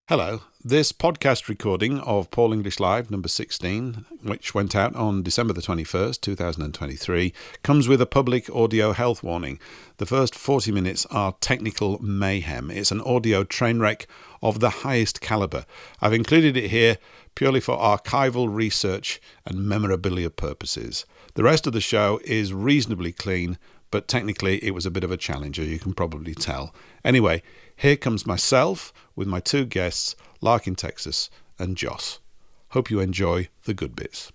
Hello. This podcast recording of Paul English Live number 16, which went out on December the 21st, 2023, comes with a public audio health warning. The first 40 minutes are technical mayhem. It's an audio train wreck of the highest caliber. I've included it here purely for archival research and memorabilia purposes. The rest of the show is reasonably clean, but technically it was a bit of a challenge, as you can probably tell. Anyway, here comes myself with my two guests, Lark in Texas and Joss. Hope you enjoy the good bits.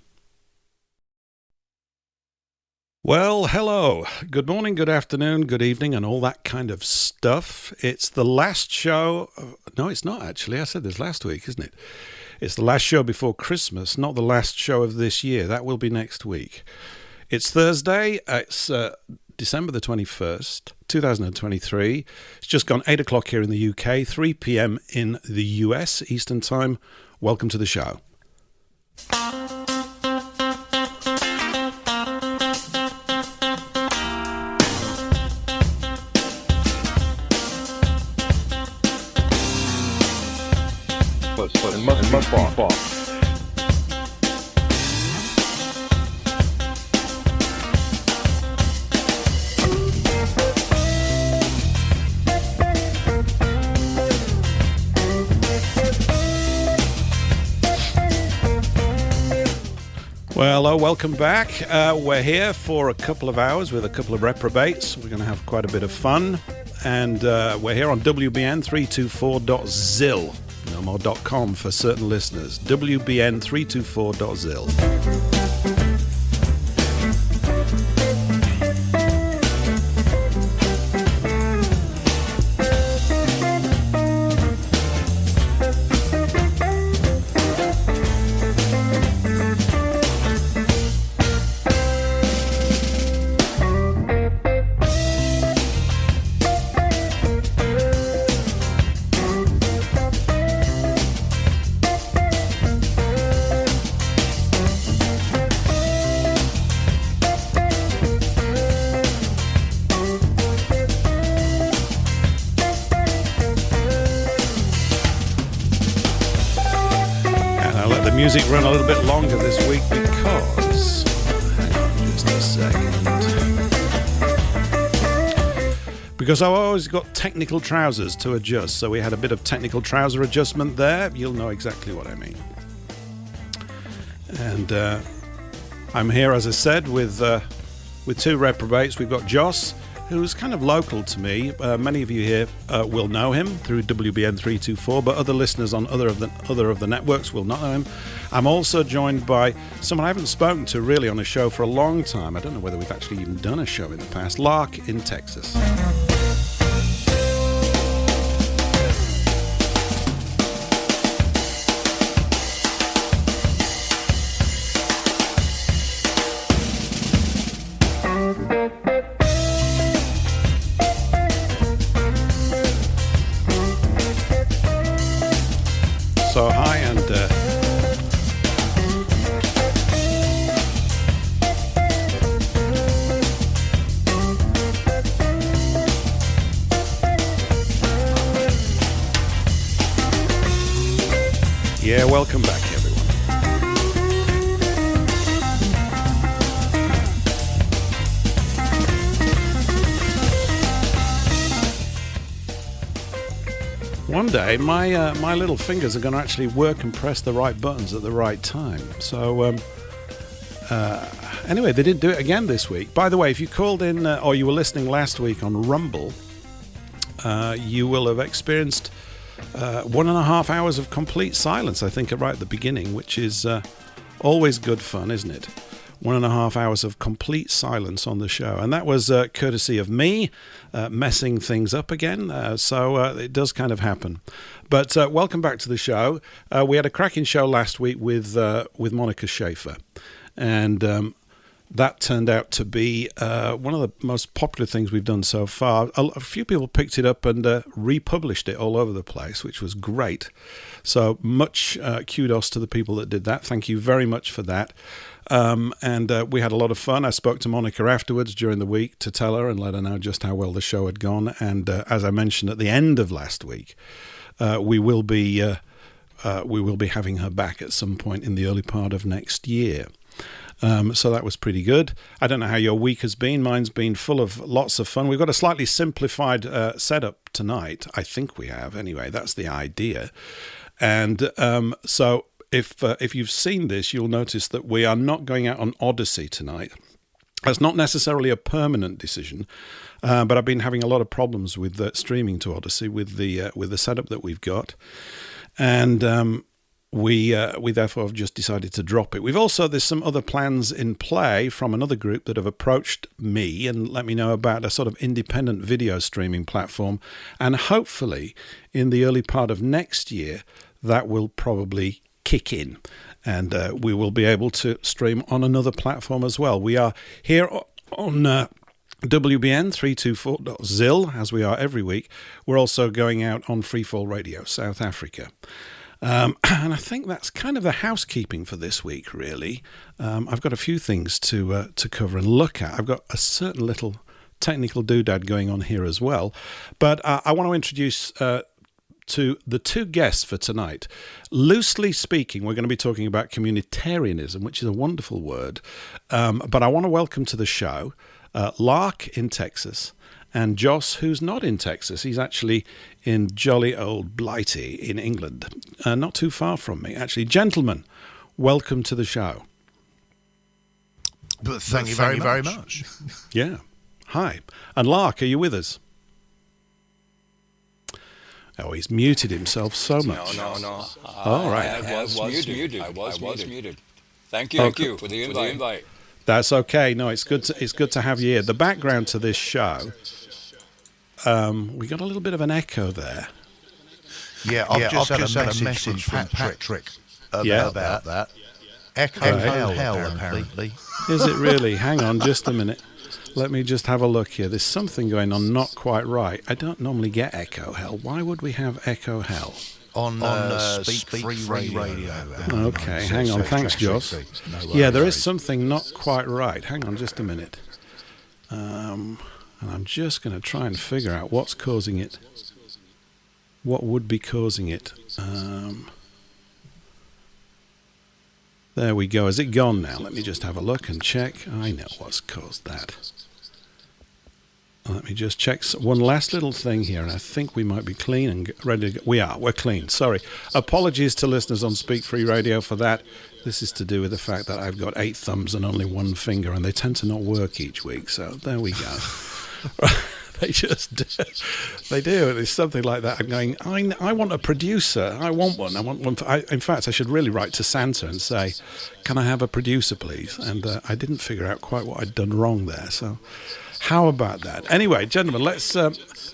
Well, hello. Good morning, good afternoon, good evening, and all that kind of stuff. It's the last show. No, it's not actually. I said this last week, isn't it? It's the last show before Christmas, not the last show of this year. That will be next week. It's Thursday. It's December the 21st, 2023. It's just gone 8 o'clock here in the UK, 3 p.m. in the US, Eastern Time. Welcome to the show. It must fall. Well, welcome back. We're here for a couple of hours with a couple of reprobates. We're going to have quite a bit of fun. And we're here on WBN324.zil. No more .com for certain listeners. WBN324.zil. Music run a little bit longer this week because, hang on just a second, because I've always got technical trousers to adjust, so we had a bit of technical trouser adjustment there. You'll know exactly what I mean. And I'm here, as I said, with two reprobates. We've got Joss, who's kind of local to me. Many of you here will know him through WBN324, but other listeners on other of the networks will not know him. I'm also joined by someone I haven't spoken to really on a show for a long time. I don't know whether we've actually even done a show in the past. Lark in Texas. So hi and yeah, welcome back everyone. One day, my little fingers are going to actually work and press the right buttons at the right time. So, anyway, they didn't do it again this week. By the way, if you called in or you were listening last week on Rumble, you will have experienced 1.5 hours of complete silence, I think, right at the beginning, which is always good fun, isn't it? 1.5 hours of complete silence on the show. And that was courtesy of me messing things up again. So it does kind of happen. But welcome back to the show. We had a cracking show last week with Monica Schaefer. And that turned out to be one of the most popular things we've done so far. A few people picked it up and republished it all over the place, which was great. So much kudos to the people that did that. Thank you very much for that. And we had a lot of fun. I spoke to Monica afterwards during the week to tell her and let her know just how well the show had gone. And as I mentioned at the end of last week, we will be having her back at some point in the early part of next year. So that was pretty good. I don't know how your week has been. Mine's been full of lots of fun. We've got a slightly simplified setup tonight. I think we have. Anyway, that's the idea. And so if you've seen this, you'll notice that we are not going out on Odyssey tonight. That's not necessarily a permanent decision, but I've been having a lot of problems with streaming to Odyssey with the setup that we've got. And we therefore have just decided to drop it. There's some other plans in play from another group that have approached me and let me know about a sort of independent video streaming platform. And hopefully in the early part of next year, that will probably kick in. And we will be able to stream on another platform as well. We are here on WBN 324.zil, as we are every week. We're also going out on Freefall Radio, South Africa. And I think that's kind of the housekeeping for this week, really. I've got a few things to cover and look at. I've got a certain little technical doodad going on here as well. But I want to introduce to the two guests for tonight. Loosely speaking, we're going to be talking about communitarianism, which is a wonderful word. But I want to welcome to the show Lark in Texas and Joss, who's not in Texas. He's actually in jolly old Blighty in England, not too far from me, actually. Gentlemen, welcome to the show. But thank you very much. Yeah. Hi. And Lark, are you with us? Oh, he's muted himself so much. No. All right. I was muted. Thank you for the invite. That's okay. No, it's good to have you here. The background to this show, we got a little bit of an echo there. Yeah, I've just had a message from Patrick about that. Echo hell, apparently. Is it really? Hang on just a minute. Let me just have a look here. There's something going on not quite right. I don't normally get echo hell. Why would we have echo hell? On Speak Free Radio. Okay, hang on. Thanks, Joss. Yeah, there is something not quite right. Hang on just a minute. And I'm just going to try and figure out what's causing it. What would be causing it? There we go. Is it gone now? Let me just have a look and check. I know what's caused that. Let me just check one last little thing here, and I think we might be clean and ready to go. We're clean. Sorry. Apologies to listeners on Speak Free Radio for that. This is to do with the fact that I've got 8 thumbs and only 1 finger, and they tend to not work each week. So there we go. They just do. They do. It's something like that. I'm going, I want a producer. I want one. In fact, I should really write to Santa and say, can I have a producer, please? And I didn't figure out quite what I'd done wrong there. So how about that? Anyway, gentlemen, let's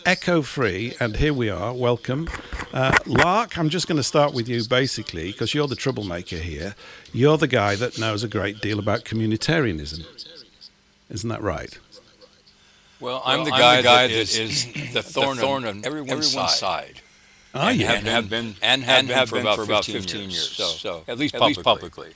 echo free. And here we are. Welcome. Lark, I'm just going to start with you, basically, because you're the troublemaker here. You're the guy that knows a great deal about communitarianism. Isn't that right? Well, I'm the guy that is the thorn on everyone's side. And have been for about 15 years. So at least publicly.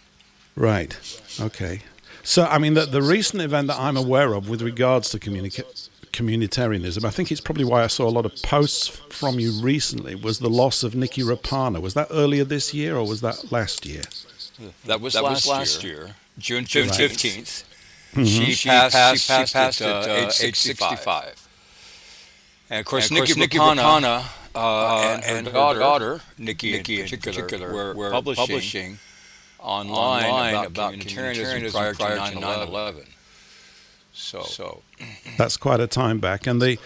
Right. Okay. So, I mean, the recent event that I'm aware of with regards to communitarianism, I think it's probably why I saw a lot of posts from you recently, was the loss of Nikki Rapana. Was that earlier this year or was that last year? That was last year, June 15th. Mm-hmm. She passed at age 65. And of course, Nikki Rapana and her daughter, Nikki in particular, were publishing online about communitarianism prior to 9/11. So that's quite a time back. And the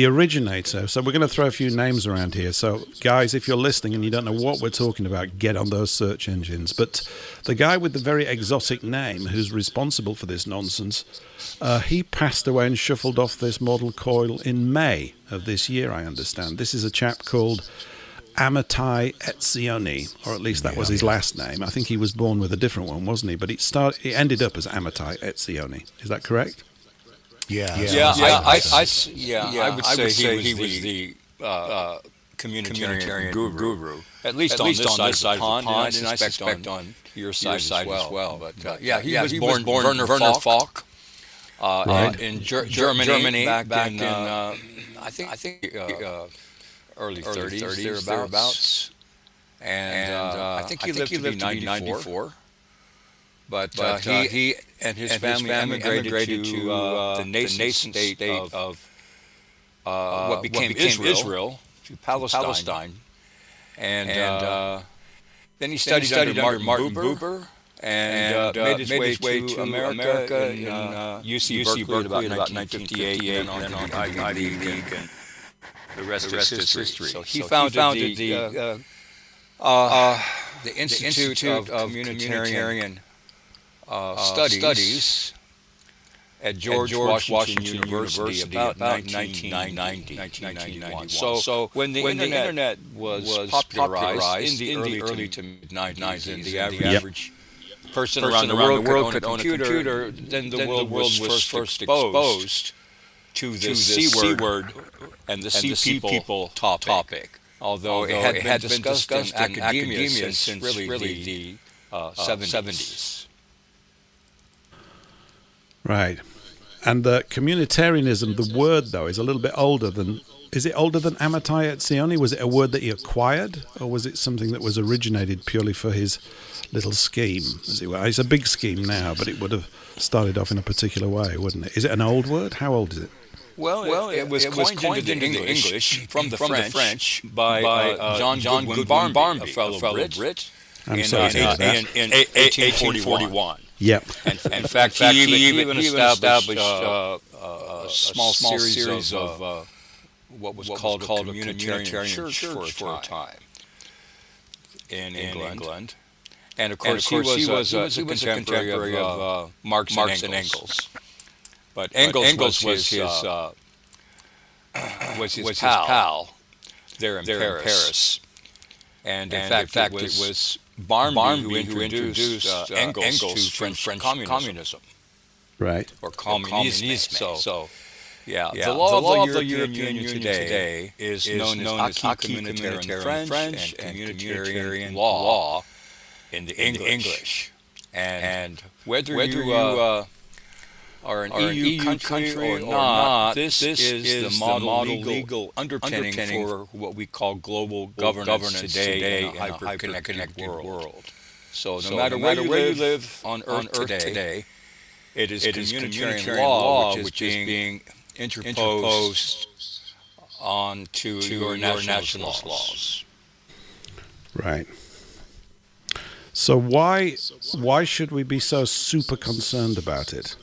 originator, so we're going to throw a few names around here. So guys, if you're listening and you don't know what we're talking about, get on those search engines. But the guy with the very exotic name who's responsible for this nonsense, he passed away and shuffled off this mortal coil in May of this year, I understand. This is a chap called Amittai Ezioni, or at least that was his last name. I think he was born with a different one, wasn't he? But it ended up as Amittai Ezioni. Is that correct? I would say he was the communitarian guru. At least on this side of the pond, and I suspect on your side as well. But he was born Werner Falk in Germany back in I think early 30s thereabouts. And I think he lived to be 94. But he and his family emigrated to the nascent state of what became Israel, to Palestine. And then he studied under Martin Buber and made his way to America in UC Berkeley at about 1958, and on to the Ivy League, and the rest is history. So he founded the Institute of Communitarian Studies at George Washington University about 1991. So when the internet was popularized in the early to mid-90s, and the average person around the world could own a computer, then the world was first exposed to the C word and the C people topic. Although it had been discussed in academia since really the 70s. Right. And the communitarianism, the word, though, is a little bit older than... Is it older than Amittai Ezioni? Was it a word that he acquired? Or was it something that was originated purely for his little scheme, as it were? It's a big scheme now, but it would have started off in a particular way, wouldn't it? Is it an old word? How old is it? Well, it was coined into English from the French by John Goodwin Barmby, a fellow Brit, in 1841. Yep. In fact, he even established a small series of what was called a Communitarian church for a time in England. And of course, he was a contemporary of Marx and Engels. But Engels was his pal there in Paris. And in fact, it was Barmby who introduced Engels to French communism. Right. Or communism. So the law of the European Union today is known as acquis communautaire in French and communitarian law in the English. And whether you are an EU country or not, this is the model legal underpinning for what we call global governance today in a hyper-connected world. So no matter where you live on Earth today, it is communitarian law which is being interposed onto your nationalist laws. Right. So why should we be so super concerned about it?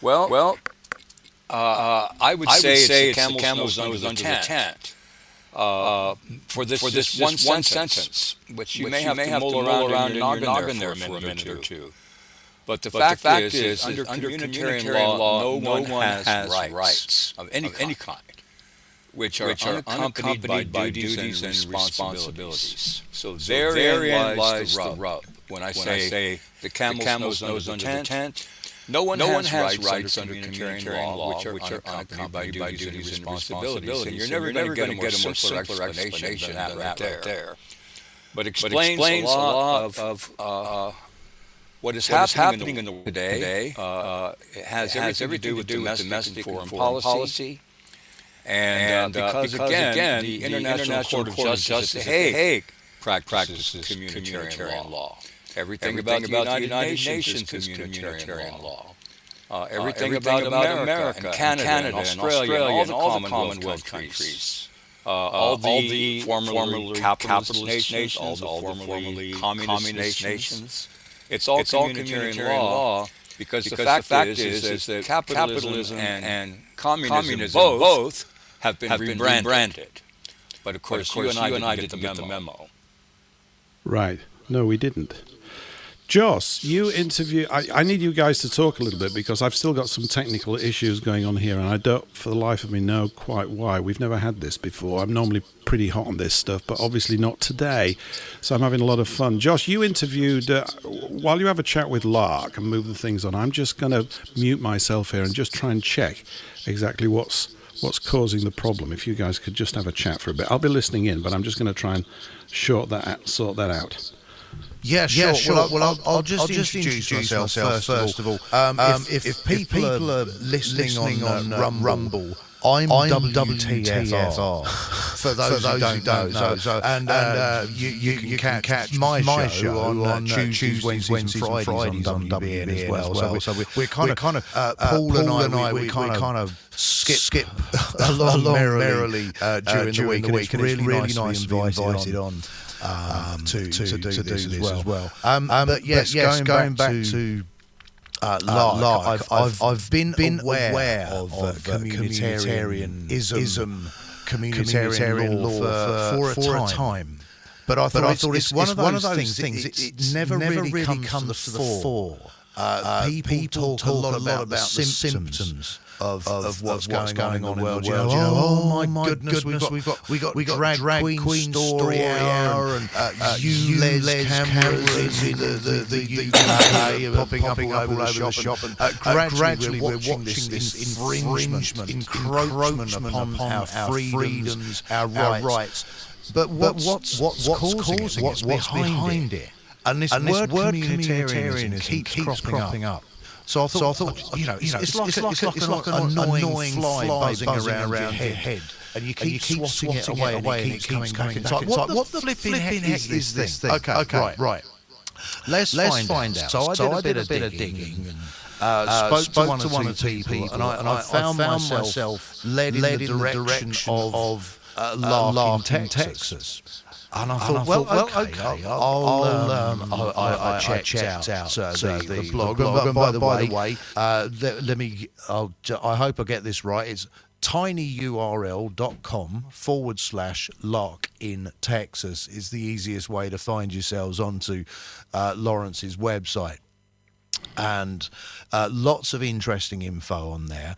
Well, I would say it's the camel's nose under the tent. For this one sentence, which you may have to mull around in your noggin there for a minute or two. But the fact is, under communitarian law, no one has rights of any kind, which are unaccompanied by duties and responsibilities. So therein lies the rub. When I say the camel's nose under the tent, no one has rights under communitarian law which are unaccompanied by duties and responsibilities. And you're never going to get a more simpler explanation than that right there. But explains a lot of what is happening in the world today. It has everything to do with domestic and foreign policy. And because again, the International Court of Justice in The Hague practices communitarian law. Everything about the United Nations is communitarian law. Everything about America and Canada and Australia and all the Commonwealth countries. All the formerly capitalist nations, all the formerly communist nations. It's all communitarian law because the fact is that capitalism and communism both have been rebranded. But of course, you and I didn't get the memo. Right. No, we didn't. Joss, you interview... I need you guys to talk a little bit because I've still got some technical issues going on here and I don't, for the life of me, know quite why. We've never had this before. I'm normally pretty hot on this stuff, but obviously not today. So I'm having a lot of fun. Joss, you interviewed... while you have a chat with Lark and move the things on, I'm just going to mute myself here and just try and check exactly what's causing the problem. If you guys could just have a chat for a bit. I'll be listening in, but I'm just going to try and sort that out. Yeah, sure. Well, I'll just introduce myself first of all. If people are listening on Rumble, I'm WTFR. For those who don't know. You can catch my show on Tuesdays, Wednesdays, and Fridays on WBN as well. So we're kind of Paul and I we kind of skip along merrily during the week, and it's really nice to be invited on to do this as well. But yes, going back to Lark, I've been aware of communitarianism, communitarian law for a time. But I thought it's one of those things. It never really comes to the fore. People talk a lot about the symptoms of what's going on in the world. You know, oh my goodness, we've got drag queen story hour and Les cameras in the UK popping up all over the shop, and gradually we're watching this encroachment upon our freedoms, our rights. But what's causing it? What's behind it? And this word communitarianism keeps cropping up. So I thought, it's like an annoying fly buzzing around your head, and you keep swatting it away, and it keeps coming back. It's like, what the flipping heck is this thing? Okay, right. Let's find out. So I did a bit of digging, and spoke to one or two people, and I found myself led in the direction of Lark in Texas. And I thought, okay, I checked out the blog. And by the way, I hope I get this right. It's tinyurl.com/Lark in Texas is the easiest way to find yourselves onto Lawrence's website. And lots of interesting info on there.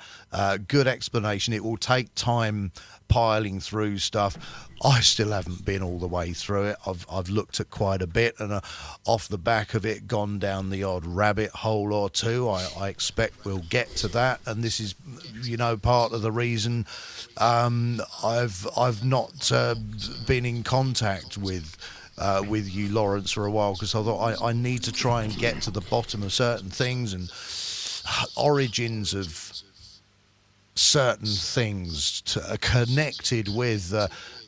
Good explanation. It will take time piling through stuff. I still haven't been all the way through it. I've looked at quite a bit, and off the back of it, gone down the odd rabbit hole or two. I expect we'll get to that, and this is, part of the reason I've not been in contact with you, Lawrence, for a while, because I thought I need to try and get to the bottom of certain things and origins of certain things connected with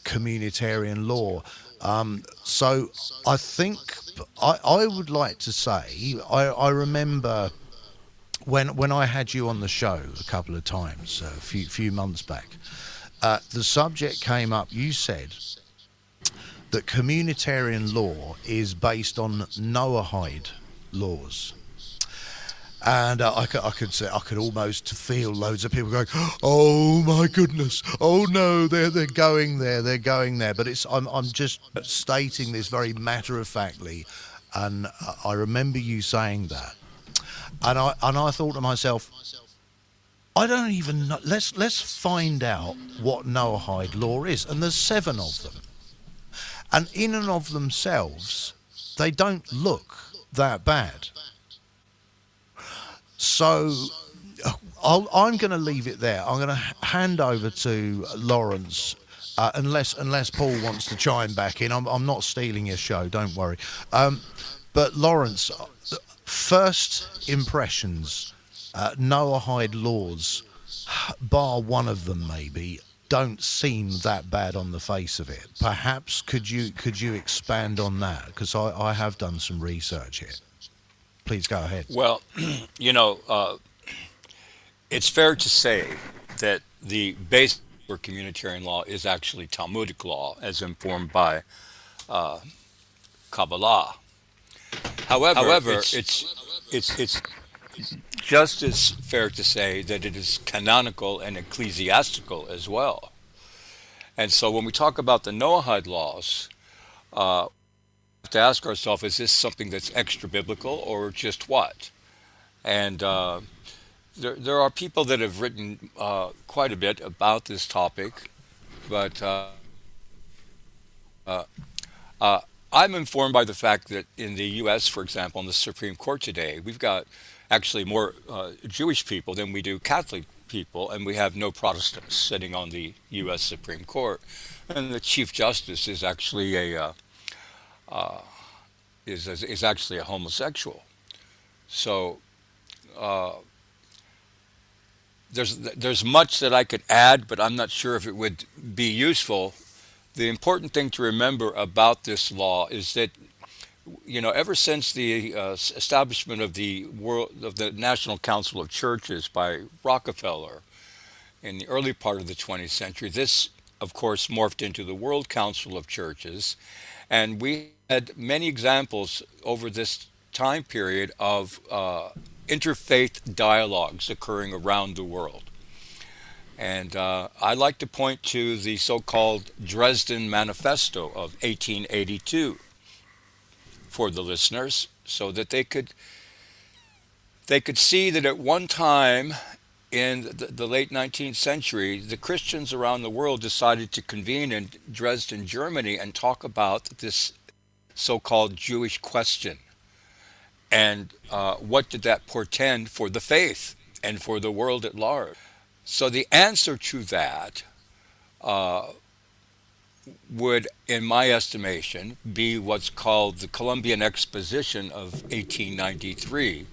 communitarian law. So I think I would like to say I remember when I had you on the show a couple of times a few months back, the subject came up. You said that communitarian law is based on Noahide laws. And I could almost feel loads of people going, "Oh my goodness! Oh no, they're going there." But I'm just stating this very matter of factly, and I remember you saying that, and I thought to myself, I don't even know. Let's find out what Noahide law is, and there's 7 of them, and in and of themselves, they don't look that bad. So I'm going to leave it there. I'm going to hand over to Lawrence, unless Paul wants to chime back in. I'm not stealing your show, don't worry. But Lawrence, first impressions, Noahide laws, bar one of them maybe, don't seem that bad on the face of it. Perhaps could you expand on that? Because I have done some research here. Please go ahead. Well, it's fair to say that the base for communitarian law is actually Talmudic law, as informed by Kabbalah. However, it's just as fair to say that it is canonical and ecclesiastical as well. And so when we talk about the Noahide laws, to ask ourselves, is this something that's extra biblical or just what? And there are people that have written quite a bit about this topic, but I'm informed by the fact that in the U.S., for example, in the Supreme Court today, we've got actually more Jewish people than we do Catholic people, and we have no Protestants sitting on the U.S. Supreme Court. And the Chief Justice is actually is actually a homosexual. So there's much that I could add, but I'm not sure if it would be useful. The important thing to remember about this law is that, ever since the establishment of the National Council of Churches by Rockefeller in the early part of the 20th century, this, of course, morphed into the World Council of Churches, and we had many examples over this time period of interfaith dialogues occurring around the world. And I like to point to the so-called Dresden Manifesto of 1882 for the listeners, so that they could see that at one time in the late 19th century, the Christians around the world decided to convene in Dresden, Germany, and talk about this so-called Jewish question. And what did that portend for the faith and for the world at large? So the answer to that would, in my estimation, be what's called the Columbian Exposition of 1893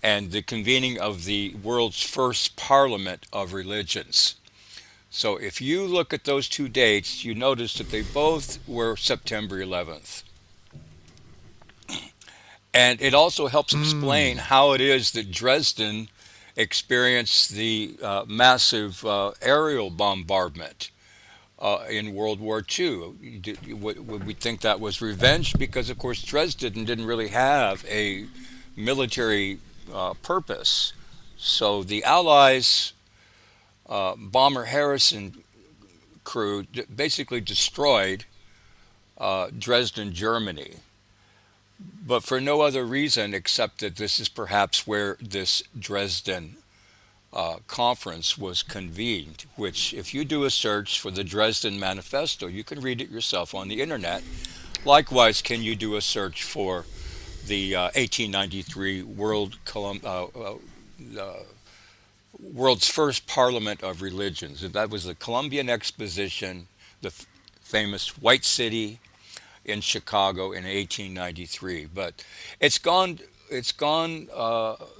and the convening of the world's first parliament of religions. So if you look at those two dates, you notice that they both were September 11th. And it also helps explain how it is that Dresden experienced the massive aerial bombardment in World War II. Would we think that was revenge? Because, of course, Dresden didn't really have a military purpose. So the Allies' bomber Harrison crew basically destroyed Dresden, Germany, but for no other reason except that this is perhaps where this Dresden conference was convened, which, if you do a search for the Dresden Manifesto, you can read it yourself on the internet. Likewise, can you do a search for the 1893 world's first parliament of religions? That was the Columbian Exposition, the famous White City in Chicago in 1893. But it's gone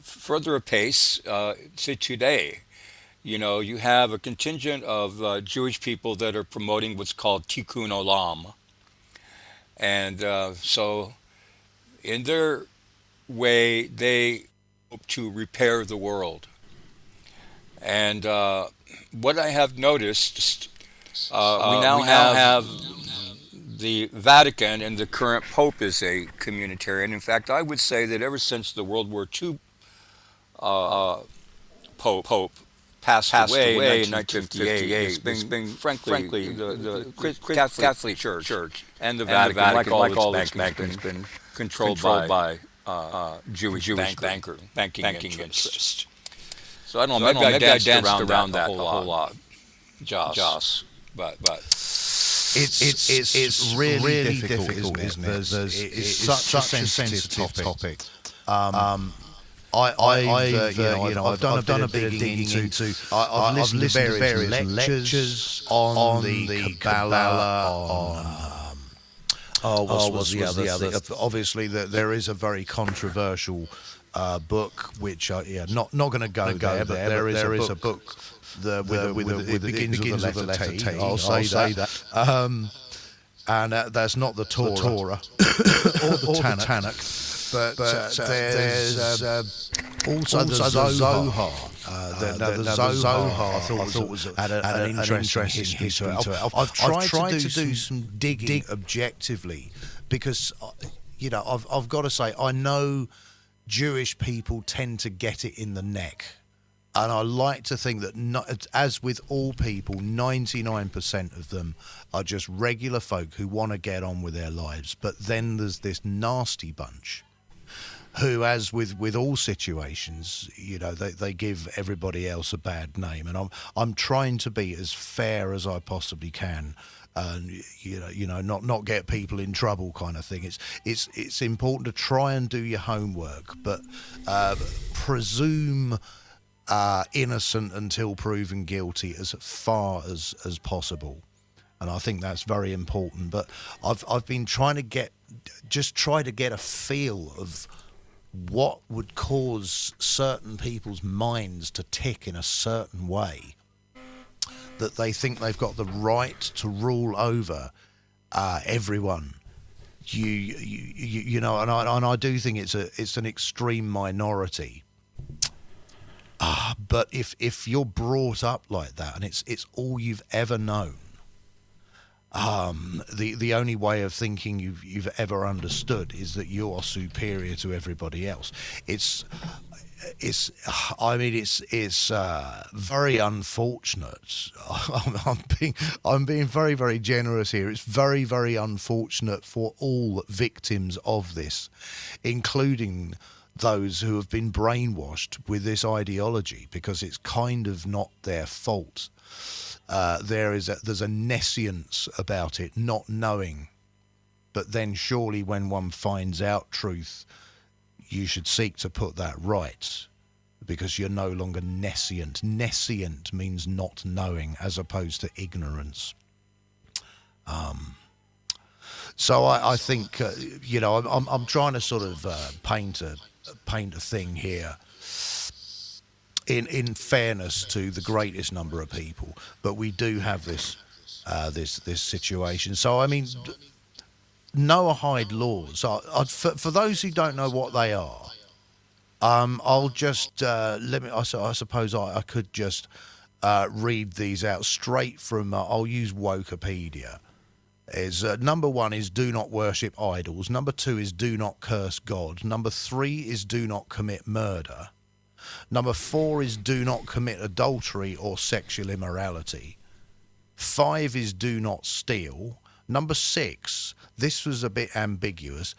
further apace to today. You have a contingent of Jewish people that are promoting what's called Tikkun Olam. And so in their way, they hope to repair the world. And what I have noticed, we now have the Vatican, and the current Pope is a communitarian. In fact, I would say that ever since the World War II Pope passed away in 1958, it's been frankly, the Catholic Church and the Vatican, like all its banking, has been controlled by Jewish banking interests. So I don't know, maybe I danced around that a whole lot, Joss, but it's really difficult, isn't it? It's such a sensitive topic. I've done a bit of digging into. I've listened to various lectures on the Kabbalah, what was the other? Obviously, there is a very controversial book, which not going to go there, but there is a book. It begins with the letter T. I'll say that. And that's not the Torah or the Tanakh, but there's also the Zohar. The Zohar I thought had an interesting history to it. I've tried to do some digging objectively, because I've got to say, I know Jewish people tend to get it in the neck. And I like to think that, as with all people, 99% of them are just regular folk who want to get on with their lives. But then there's this nasty bunch who, as with all situations, they give everybody else a bad name. And I'm trying to be as fair as I possibly can, and not get people in trouble, kind of thing. It's important to try and do your homework, but presume innocent until proven guilty as far as possible, and I think that's very important. But I've been trying to get a feel of what would cause certain people's minds to tick in a certain way, that they think they've got the right to rule over everyone. You know, and I do think it's an extreme minority. But if you're brought up like that and it's all you've ever known, the only way of thinking you've ever understood is that you are superior to everybody else. It's very unfortunate. I'm being very, very generous here. It's very, very unfortunate for all victims of this, including those who have been brainwashed with this ideology, because it's kind of not their fault. There's a nescience about it, not knowing. But then surely when one finds out truth, you should seek to put that right, because you're no longer nescient. Nescient means not knowing as opposed to ignorance. So I think, you know, I'm trying to sort of paint a thing here in fairness to the greatest number of people, but we do have this situation. So I mean, Noahide laws. For those who don't know what they are, I'll just I suppose I could just read these out straight from. I'll use Wikipedia. Is number 1 is do not worship idols. Number 2 is do not curse God. Number 3 is do not commit murder. Number 4 is do not commit adultery or sexual immorality. 5 is do not steal. Number 6, this was a bit ambiguous.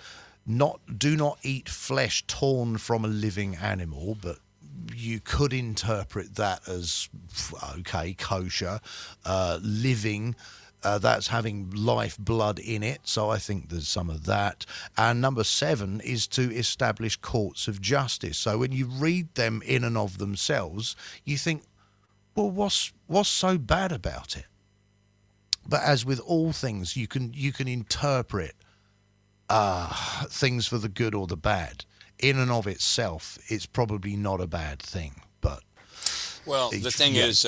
Do not eat flesh torn from a living animal, but you could interpret that as okay, kosher, living. That's having life blood in it, so I think there's some of that. And number 7 is to establish courts of justice. So when you read them in and of themselves, you think, well, what's so bad about it? But as with all things, you can interpret things for the good or the bad. In and of itself, it's probably not a bad thing. But well, the thing is,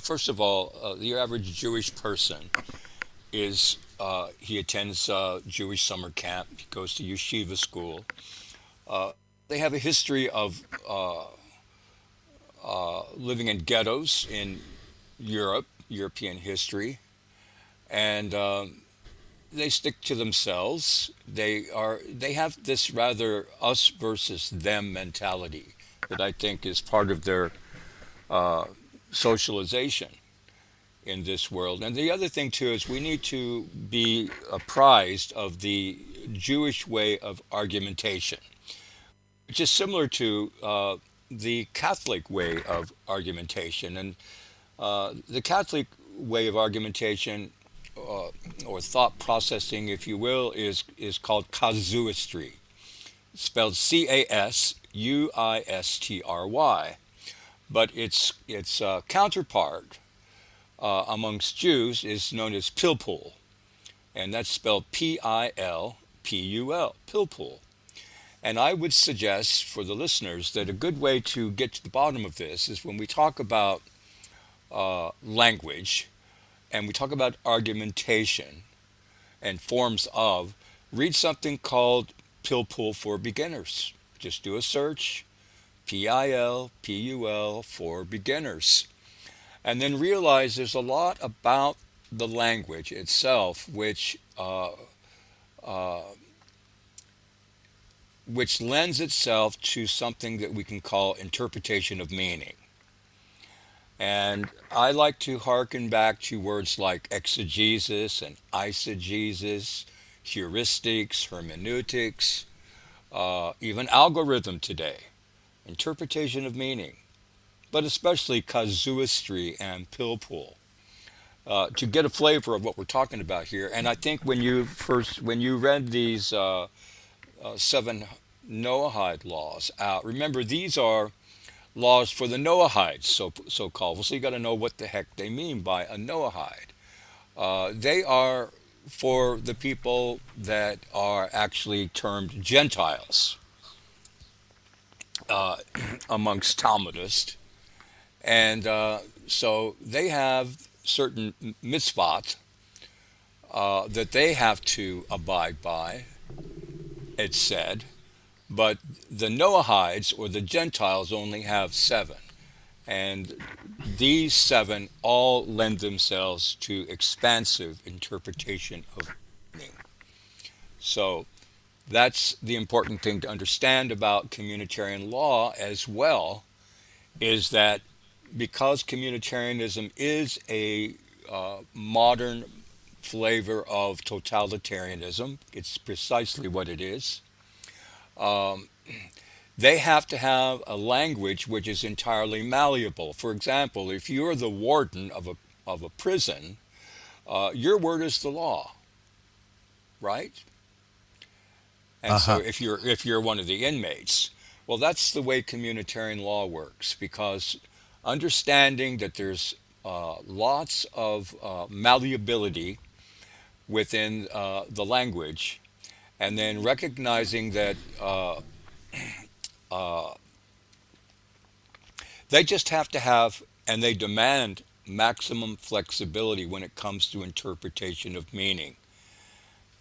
first of all, the average Jewish person is he attends Jewish summer camp. He goes to yeshiva school. They have a history of living in ghettos in European history, and they stick to themselves. They have this rather us versus them mentality that I think is part of their socialization in this world. And the other thing too is we need to be apprised of the Jewish way of argumentation, which is similar to the Catholic way of argumentation. And the Catholic way of argumentation, or thought processing, if you will, is called casuistry, spelled Casuistry. But its counterpart amongst Jews is known as pilpul, and that's spelled Pilpul, pilpul. And I would suggest for the listeners that a good way to get to the bottom of this is when we talk about language and we talk about argumentation and forms of, read something called Pilpul for Beginners. Just do a search, Pilpul for Beginners. And then realize there's a lot about the language itself which lends itself to something that we can call interpretation of meaning. And I like to hearken back to words like exegesis and eisegesis, heuristics, hermeneutics, even algorithm today, interpretation of meaning, but especially casuistry and pilpul, to get a flavor of what we're talking about here. And I think when you read these 7 Noahide laws out, remember these are laws for the Noahides, so-called. So you got to know what the heck they mean by a Noahide. They are for the people that are actually termed Gentiles amongst Talmudists. And so they have certain mitzvot that they have to abide by, it's said, but the Noahides or the Gentiles only have 7. And these 7 all lend themselves to expansive interpretation of meaning. So that's the important thing to understand about communitarian law as well, is that because communitarianism is a modern flavor of totalitarianism, it's precisely what it is, they have to have a language which is entirely malleable. For example, if you're the warden of a prison, your word is the law, right? And so if you're one of the inmates, well, that's the way communitarian law works, because understanding that there's lots of malleability within the language, and then recognizing that they just have to have, and they demand maximum flexibility when it comes to interpretation of meaning.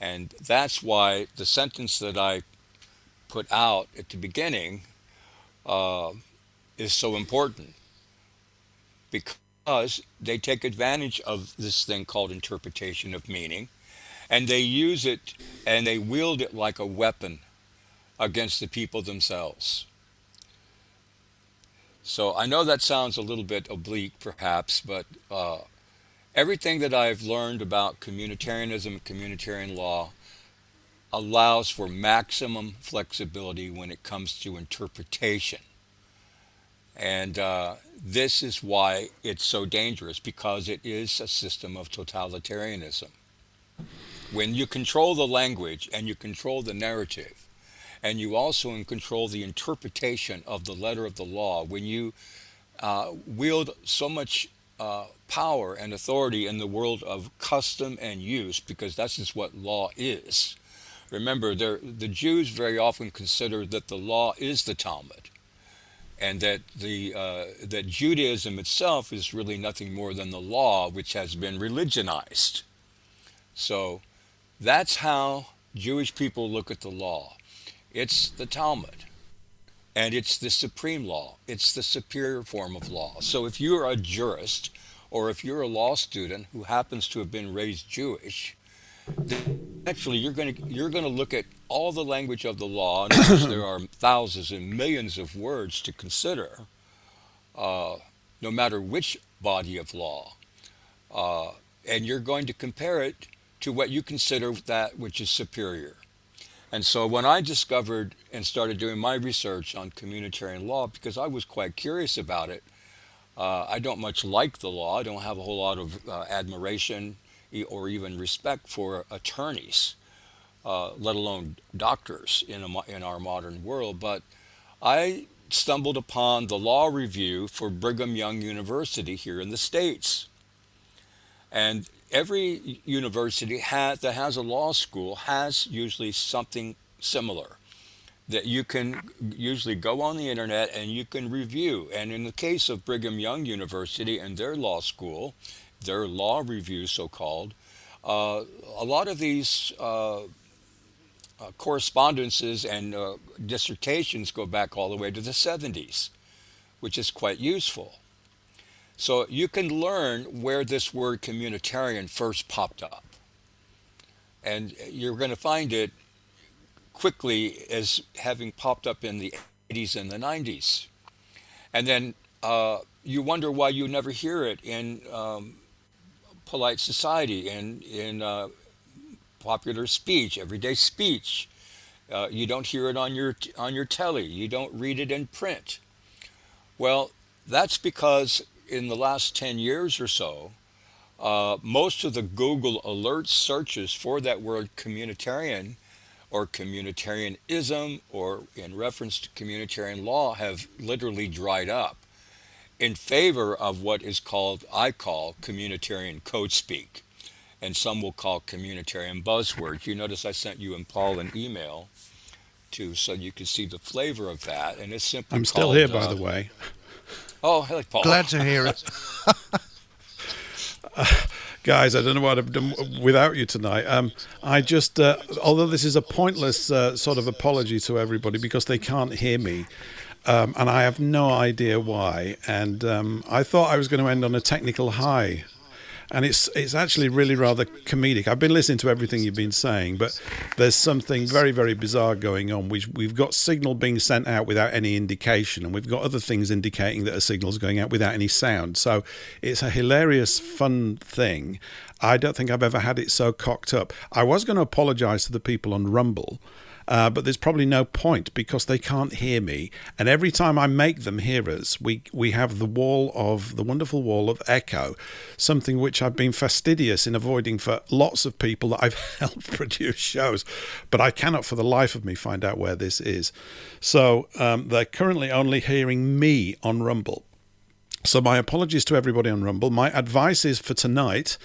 And that's why the sentence that I put out at the beginning is so important, because they take advantage of this thing called interpretation of meaning, and they use it and they wield it like a weapon against the people themselves. So I know that sounds a little bit oblique perhaps, but everything that I've learned about communitarianism and communitarian law allows for maximum flexibility when it comes to interpretation. And this is why it's so dangerous, because it is a system of totalitarianism. When you control the language and you control the narrative, and you also control the interpretation of the letter of the law, when you wield so much power and authority in the world of custom and use, because that's just what law is. Remember, the Jews very often consider that the law is the Talmud, and that that Judaism itself is really nothing more than the law, which has been religionized. So that's how Jewish people look at the law. It's the Talmud, and it's the supreme law. It's the superior form of law. So if you're a jurist, or if you're a law student who happens to have been raised Jewish, then actually you're going to look at all the language of the law, and of course there are thousands and millions of words to consider, no matter which body of law, and you're going to compare it to what you consider that which is superior. And so when I discovered and started doing my research on communitarian law, because I was quite curious about it, I don't much like the law. I don't have a whole lot of admiration or even respect for attorneys, let alone doctors in our modern world. But I stumbled upon the law review for Brigham Young University here in the States. And every university that has a law school has usually something similar that you can usually go on the internet and you can review. And in the case of Brigham Young University and their law school, their law review so-called, a lot of these correspondences and dissertations go back all the way to the 70s, which is quite useful. So you can learn where this word communitarian first popped up. And you're going to find it quickly as having popped up in the 80s and the 90s. And then you wonder why you never hear it in polite society, in popular speech, everyday speech. You don't hear it on your telly. You don't read it in print. Well, that's because in the last 10 years or so, most of the Google alert searches for that word communitarian or communitarianism or in reference to communitarian law have literally dried up in favor of what is called, I call, communitarian code speak. and some will call communitarian buzzwords. You notice I sent you and Paul an email too, so you can see the flavor of that, and it's simply I'm still called, here, by the way. Oh, hey, Paul. Glad to hear it. Guys, I don't know what I've done without you tonight. I just, although this is a pointless sort of apology to everybody because they can't hear me, and I have no idea why. And I thought I was going to end on a technical high. And it's actually really rather comedic. I've been listening to everything you've been saying, but there's something very, very bizarre going on. We've got signal being sent out without any indication, and we've got other things indicating that a signal's going out without any sound. So it's a hilarious, fun thing. I don't think I've ever had it so cocked up. I was going to apologise to the people on Rumble, but there's probably no point because they can't hear me. And every time I make them hear us, we have the wonderful wall of echo, something which I've been fastidious in avoiding for lots of people that I've helped produce shows. But I cannot for the life of me find out where this is. So they're currently only hearing me on Rumble. So my apologies to everybody on Rumble. My advice is for tonight,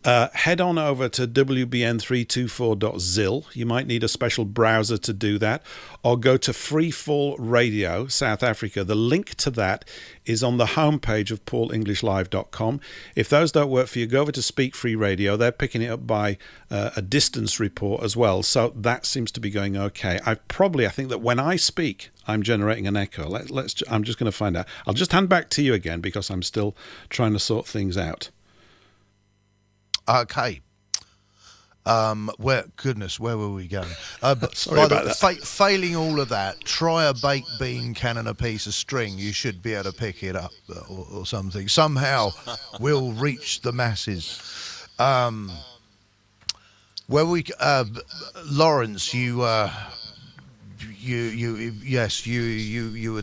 head on over to wbn324.zil. You might need a special browser to do that, or go to Freefall Radio South Africa. The link to that is on the homepage of paulenglishlive.com. If those don't work for you, go over to Speak Free Radio. They're picking it up by a distance report as well, so that seems to be going okay. I think that when I speak, I'm generating an echo. I'm just going to find out. I'll just hand back to you again because I'm still trying to sort things out. Okay. Where were we going? Sorry about that. Failing all of that, try a baked bean can and a piece of string. You should be able to pick it up or something. Somehow we'll reach the masses. Lawrence, you were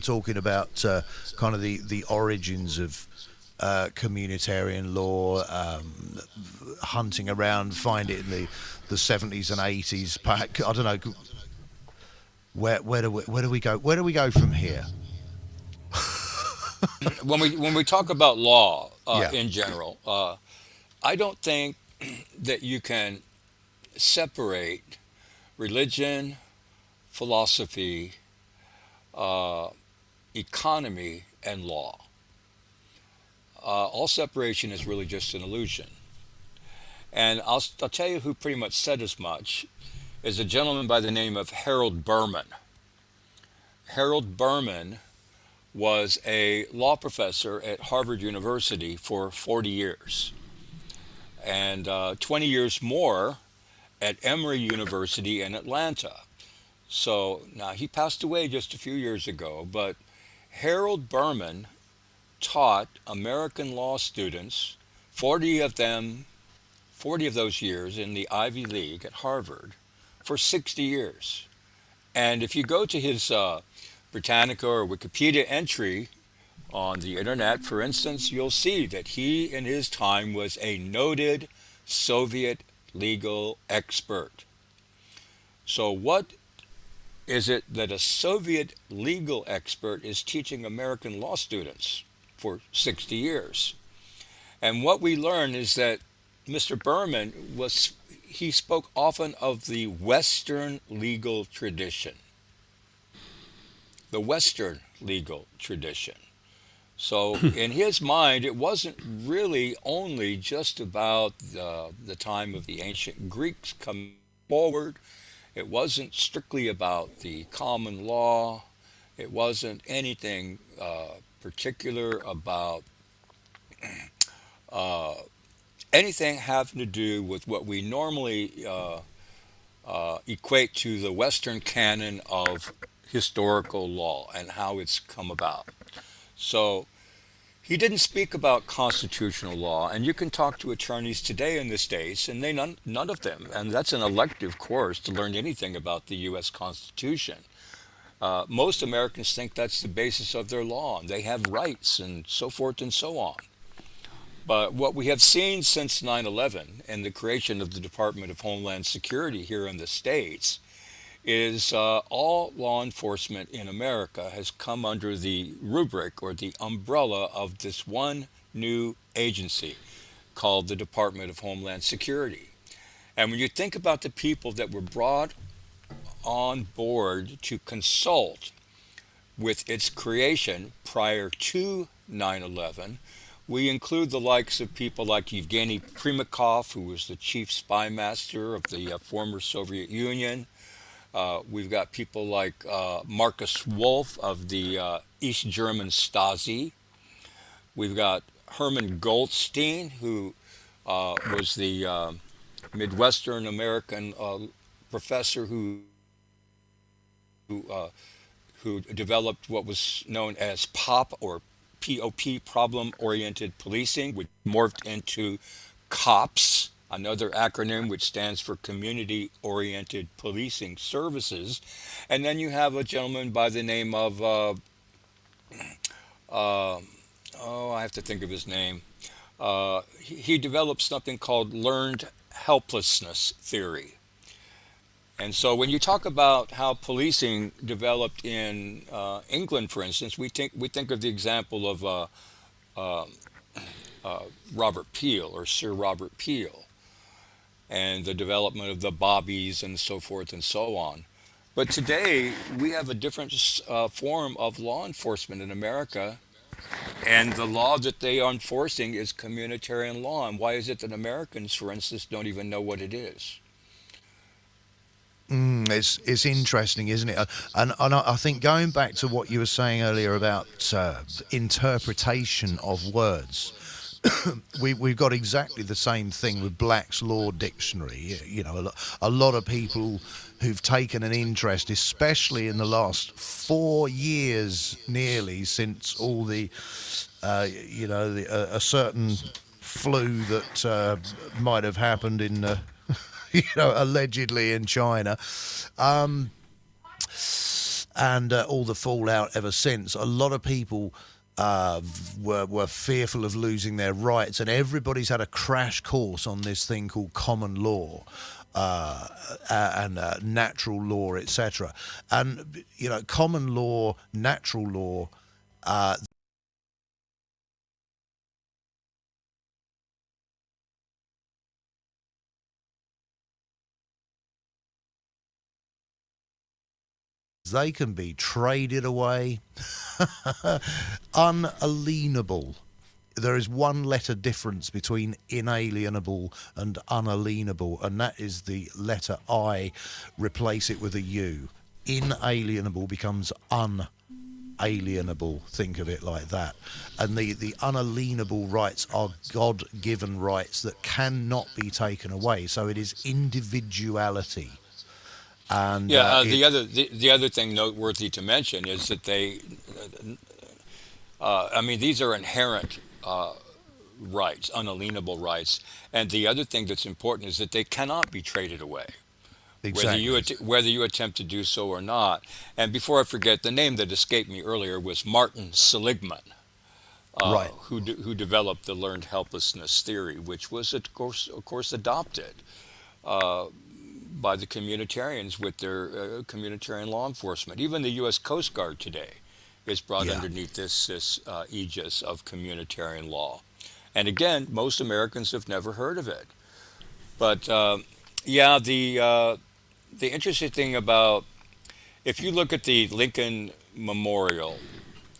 talking about kind of the origins of communitarian law, hunting around, find it in the 70s and 80s back. I don't know. Where do we go? Where do we go from here? When we talk about law in general, I don't think that you can separate religion, philosophy, economy, and law. All separation is really just an illusion. And I'll tell you who pretty much said as much is a gentleman by the name of Harold Berman. Harold Berman was a law professor at Harvard University for 40 years and 20 years more at Emory University in Atlanta. So now he passed away just a few years ago, but Harold Berman taught American law students, 40 of those years in the Ivy League at Harvard for 60 years. And if you go to his Britannica or Wikipedia entry on the internet, for instance, you'll see that he in his time was a noted Soviet legal expert. So what is it that a Soviet legal expert is teaching American law students for 60 years? And what we learn is that Mr. Berman he spoke often of the Western legal tradition. The Western legal tradition. So in his mind, it wasn't really only just about the time of the ancient Greeks coming forward. It wasn't strictly about the common law. It wasn't anything particular about anything having to do with what we normally equate to the Western canon of historical law and how it's come about. So he didn't speak about constitutional law, and you can talk to attorneys today in the States, and none of them, and that's an elective course to learn anything about the U.S. Constitution. Most Americans think that's the basis of their law, and they have rights and so forth and so on. But what we have seen since 9/11 and the creation of the Department of Homeland Security here in the States is all law enforcement in America has come under the rubric or the umbrella of this one new agency, called the Department of Homeland Security. And when you think about the people that were brought on board to consult with its creation prior to 9/11, we include the likes of people like Yevgeny Primakov, who was the chief spy master of the former Soviet Union. We've got people like Marcus Wolf of the East German Stasi. We've got Herman Goldstein, who was the Midwestern American professor who, uh, who developed what was known as POP, or POP, problem-oriented policing, which morphed into COPS, another acronym which stands for Community-Oriented Policing Services. And then you have a gentleman by the name of, I have to think of his name. He developed something called learned helplessness theory. And so when you talk about how policing developed in England, for instance, we think of the example of Robert Peel, or Sir Robert Peel, and the development of the bobbies and so forth and so on. But today we have a different form of law enforcement in America, and the law that they are enforcing is communitarian law. And why is it that Americans, for instance, don't even know what it is? It's interesting, isn't it? And I think going back to what you were saying earlier about interpretation of words, we've got exactly the same thing with Black's Law Dictionary. You know, a lot of people who've taken an interest, especially in the last 4 years, nearly, since all the, a certain flu that might have happened in. Allegedly in China, and all the fallout ever since. A lot of people were fearful of losing their rights, and everybody's had a crash course on this thing called common law and natural law, etc. And common law, natural law. They can be traded away, unalienable. There is one letter difference between inalienable and unalienable, and that is the letter I. Replace it with a U. Inalienable becomes unalienable. Think of it like that. And the unalienable rights are God-given rights that cannot be taken away. So it is individuality. And the other thing noteworthy to mention is that these are inherent rights, unalienable rights, and the other thing that's important is that they cannot be traded away, exactly. whether you attempt to do so or not. And before I forget, the name that escaped me earlier was Martin Seligman, right, who developed the learned helplessness theory, which was of course adopted by the communitarians with their communitarian law enforcement. Even the U.S. Coast Guard today is brought underneath this aegis of communitarian law. And again, most Americans have never heard of it. But the interesting thing about, if you look at the Lincoln Memorial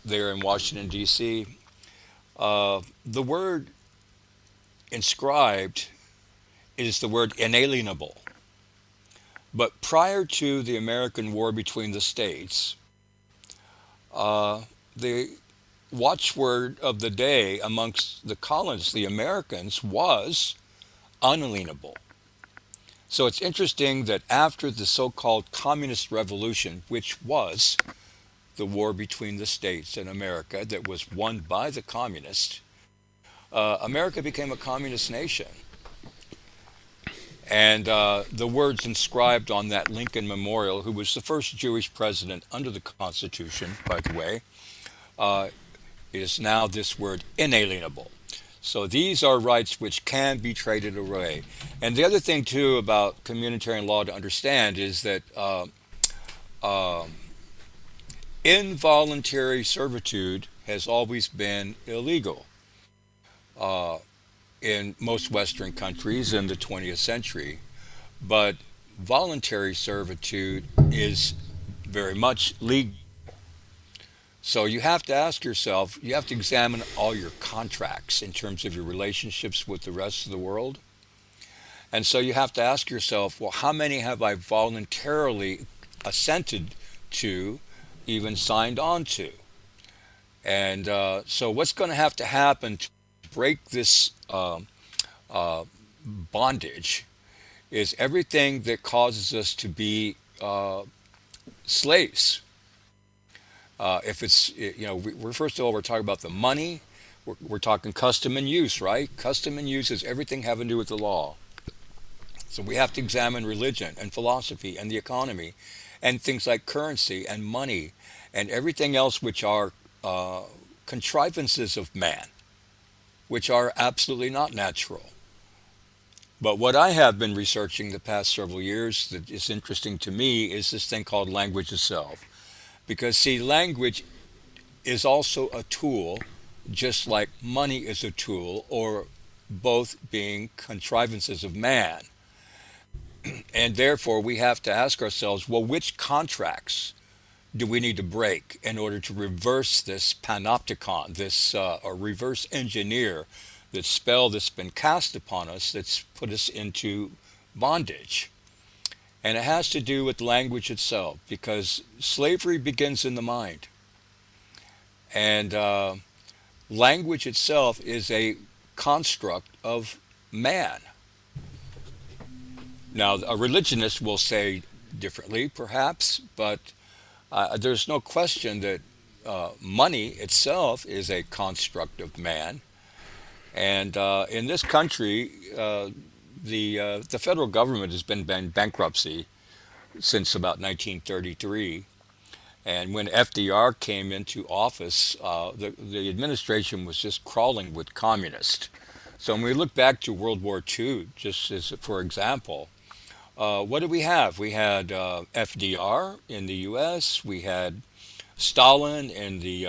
there in Washington, D.C., the word inscribed is the word inalienable. But prior to the American War between the states, the watchword of the day amongst the colonists, the Americans, was unalienable. So it's interesting that after the so-called Communist Revolution, which was the war between the states and America that was won by the communists, America became a communist nation. And the words inscribed on that Lincoln Memorial, who was the first Jewish president under the Constitution, by the way, is now this word inalienable. So these are rights which can be traded away. And the other thing, too, about communitarian law to understand is that involuntary servitude has always been illegal. in most Western countries in the 20th century, but voluntary servitude is very much legal. So you have to ask yourself, you have to examine all your contracts in terms of your relationships with the rest of the world. And so you have to ask yourself, well, how many have I voluntarily assented to, even signed on to? And so what's going to have to happen to break this bondage is everything that causes us to be slaves. If it's, we're first of all, we're talking about the money. We're talking custom and use, right? Custom and use is everything having to do with the law. So we have to examine religion and philosophy and the economy and things like currency and money and everything else which are contrivances of man, which are absolutely not natural. But what I have been researching the past several years that is interesting to me is this thing called language itself. Because, see, language is also a tool, just like money is a tool, or both being contrivances of man. And therefore, we have to ask ourselves, well, which contracts do we need to break in order to reverse this panopticon, this or reverse engineer, this spell that's been cast upon us that's put us into bondage? And it has to do with language itself, because slavery begins in the mind. And language itself is a construct of man. Now, a religionist will say differently, perhaps, but there's no question that money itself is a construct of man. And in this country, the federal government has been in bankruptcy since about 1933. And when FDR came into office, the administration was just crawling with communists. So when we look back to World War II, just as for example, what did we have? We had FDR in the U.S., we had Stalin in the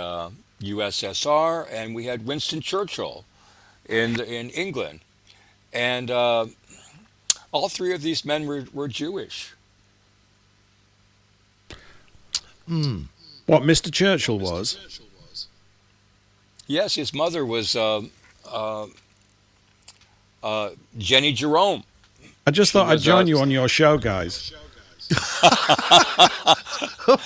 USSR, and we had Winston Churchill in England. And all three of these men were Jewish. What, Mr. Churchill was? Yes, his mother was Jenny Jerome. I just thought I'd join you on your show, guys.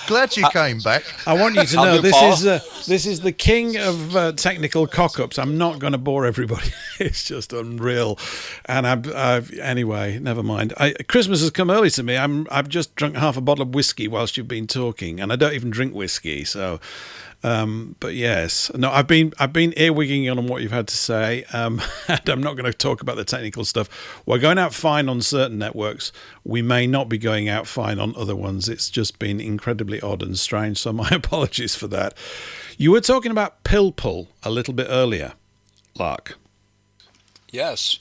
Glad you came back. I want you to know this is the king of technical cock-ups. I'm not going to bore everybody. It's just unreal. And anyway, never mind. Christmas has come early to me. I've just drunk half a bottle of whiskey whilst you've been talking, and I don't even drink whiskey. So, but yes, no, I've been earwigging on what you've had to say, and I'm not going to talk about the technical stuff. We're going out fine on certain networks. We may not be going out fine on other ones. It's just been incredibly odd and strange, so my apologies for that. You were talking about pill pull a little bit earlier, Lark. Yes.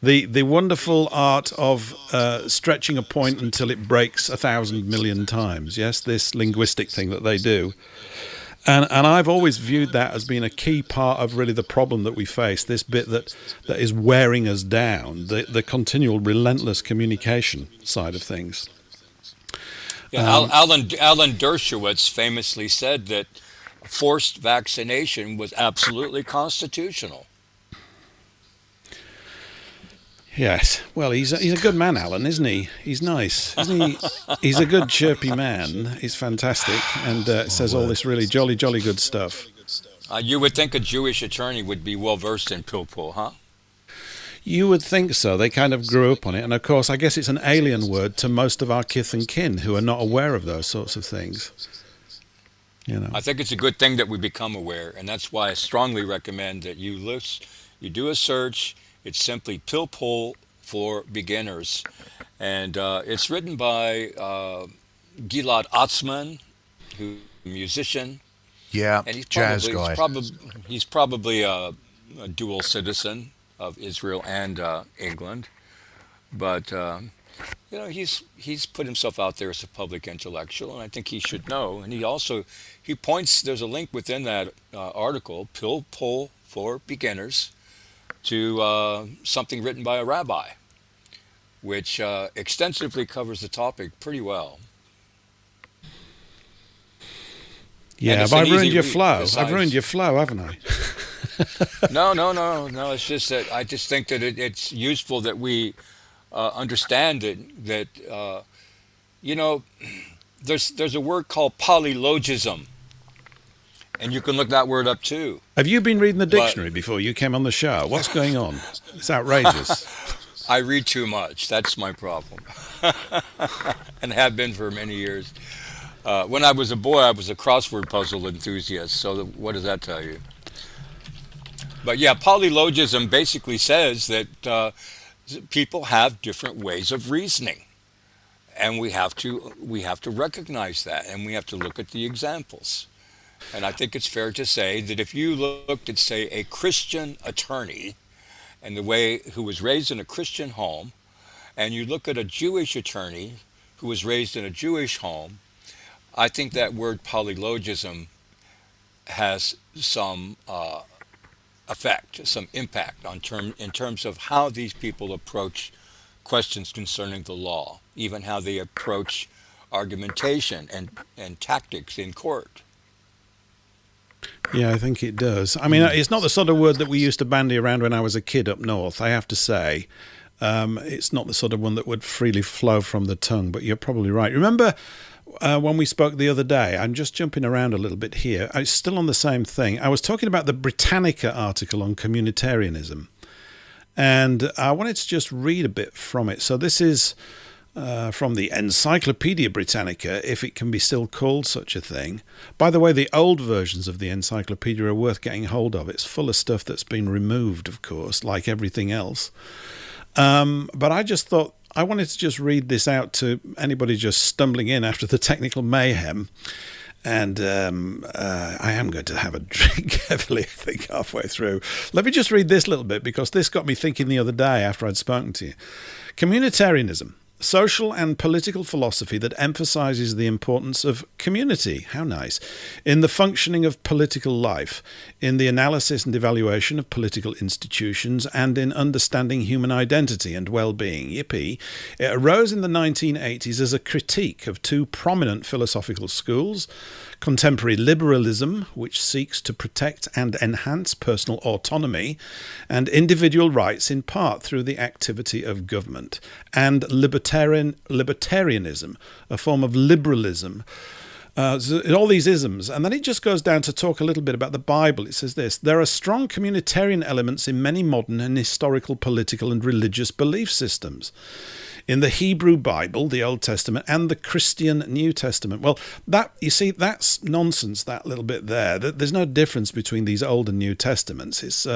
The wonderful art of stretching a point until it breaks 1,000 million times. Yes, this linguistic thing that they do. And I've always viewed that as being a key part of really the problem that we face, this bit that is wearing us down, the continual relentless communication side of things. Yeah, Alan Dershowitz famously said that forced vaccination was absolutely constitutional. Yes, well, he's a good man, Alan, isn't he? He's nice, isn't he? He's a good, chirpy man. He's fantastic, and says all this really jolly good stuff. You would think a Jewish attorney would be well versed in pill pull, huh? You would think so. They kind of grew up on it, and of course, I guess it's an alien word to most of our kith and kin who are not aware of those sorts of things. You know, I think it's a good thing that we become aware, and that's why I strongly recommend that you do a search. It's simply Pill Pull for Beginners. And it's written by Gilad Atzmon, who's a musician. Yeah, and he's jazz guy. He's probably a dual citizen of Israel and England. But, he's put himself out there as a public intellectual, and I think he should know. And he points, there's a link within that article, Pill Pull for Beginners, to something written by a rabbi, which extensively covers the topic pretty well. Yeah, have I ruined your flow? I've ruined your flow, haven't I? No. It's just that I just think that it's useful that we understand that there's a word called polylogism, and you can look that word up too. Have you been reading the dictionary before you came on the show? What's going on? It's outrageous. I read too much. That's my problem, and have been for many years. When I was a boy, I was a crossword puzzle enthusiast. So what does that tell you? But yeah, polylogism basically says that people have different ways of reasoning, and we have to recognize that, and we have to look at the examples. And I think it's fair to say that if you looked at, say, a Christian attorney, and the way who was raised in a Christian home, and you look at a Jewish attorney who was raised in a Jewish home, I think that word polylogism has some effect, some impact in terms of how these people approach questions concerning the law, even how they approach argumentation and tactics in court. Yeah, I think it does. I mean, it's not the sort of word that we used to bandy around when I was a kid up north, I have to say. It's not the sort of one that would freely flow from the tongue, but you're probably right. Remember when we spoke the other day, I'm just jumping around a little bit here. It's still on the same thing. I was talking about the Britannica article on communitarianism, and I wanted to just read a bit from it. So this is from the Encyclopedia Britannica, if it can be still called such a thing. By the way, the old versions of the Encyclopedia are worth getting hold of. It's full of stuff that's been removed, of course, like everything else. But I just thought I wanted to just read this out to anybody just stumbling in after the technical mayhem. And I am going to have a drink heavily, I think, halfway through. Let me just read this little bit, because this got me thinking the other day after I'd spoken to you. Communitarianism. Social and political philosophy that emphasizes the importance of community, how nice, in the functioning of political life, in the analysis and evaluation of political institutions, and in understanding human identity and well-being. Yippee. It arose in the 1980s as a critique of two prominent philosophical schools: contemporary liberalism, which seeks to protect and enhance personal autonomy and individual rights in part through the activity of government, and libertarianism, a form of liberalism. All these isms. And then it just goes down to talk a little bit about the Bible. It says this: there are strong communitarian elements in many modern and historical, political and religious belief systems. In the Hebrew Bible, the Old Testament, and the Christian New Testament. Well, that, you see, that's nonsense, that little bit there. There's no difference between these Old and New Testaments.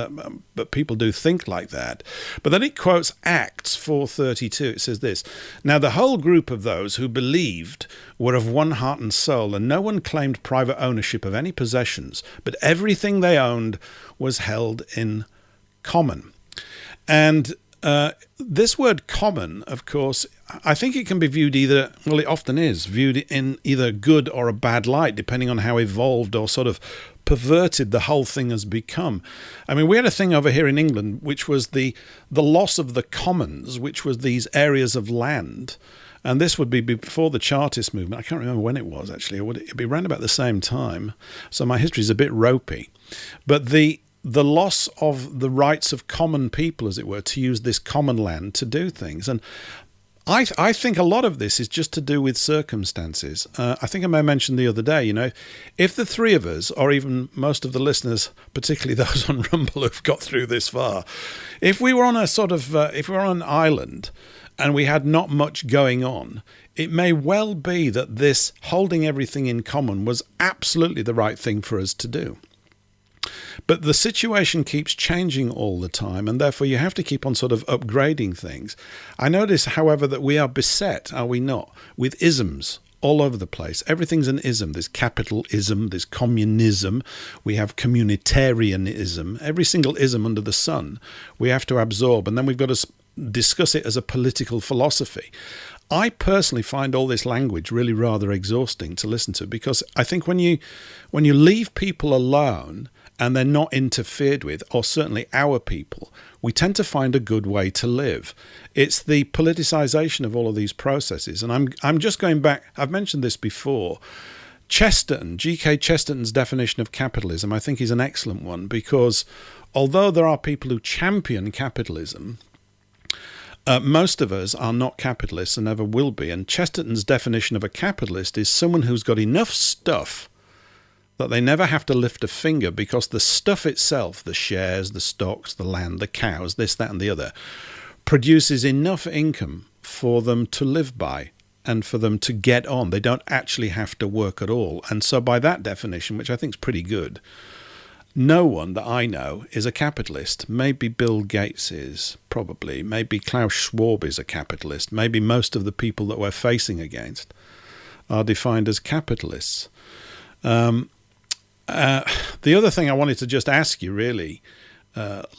But people do think like that. But then it quotes Acts 4:32. It says this: now the whole group of those who believed were of one heart and soul, and no one claimed private ownership of any possessions, but everything they owned was held in common. And this word common, of course, I think it can be viewed either, well, it often is viewed in either good or a bad light, depending on how evolved or sort of perverted the whole thing has become. I mean, we had a thing over here in England, which was the loss of the commons, which was these areas of land. And this would be before the Chartist movement. I can't remember when it was, actually. It'd be around about the same time. So my history is a bit ropey. But the loss of the rights of common people, as it were, to use this common land to do things. And I think a lot of this is just to do with circumstances. I think I may have mentioned the other day, if the three of us, or even most of the listeners, particularly those on Rumble who've got through this far, if we were on if we were on an island and we had not much going on, it may well be that this holding everything in common was absolutely the right thing for us to do. But the situation keeps changing all the time, and therefore you have to keep on sort of upgrading things. I notice, however, that we are beset, are we not, with isms all over the place. Everything's an ism. There's capitalism, there's communism, we have communitarianism. Every single ism under the sun we have to absorb, and then we've got to discuss it as a political philosophy. I personally find all this language really rather exhausting to listen to, because I think when you leave people alone and they're not interfered with, or certainly our people, we tend to find a good way to live. It's the politicization of all of these processes. And I'm just going back, I've mentioned this before. Chesterton, G.K. Chesterton's definition of capitalism, I think is an excellent one, because although there are people who champion capitalism, most of us are not capitalists and never will be. And Chesterton's definition of a capitalist is someone who's got enough stuff that they never have to lift a finger, because the stuff itself, the shares, the stocks, the land, the cows, this, that, and the other, produces enough income for them to live by and for them to get on. They don't actually have to work at all. And so by that definition, which I think is pretty good, no one that I know is a capitalist. Maybe Bill Gates is, probably. Maybe Klaus Schwab is a capitalist. Maybe most of the people that we're facing against are defined as capitalists. The other thing I wanted to just ask you, really,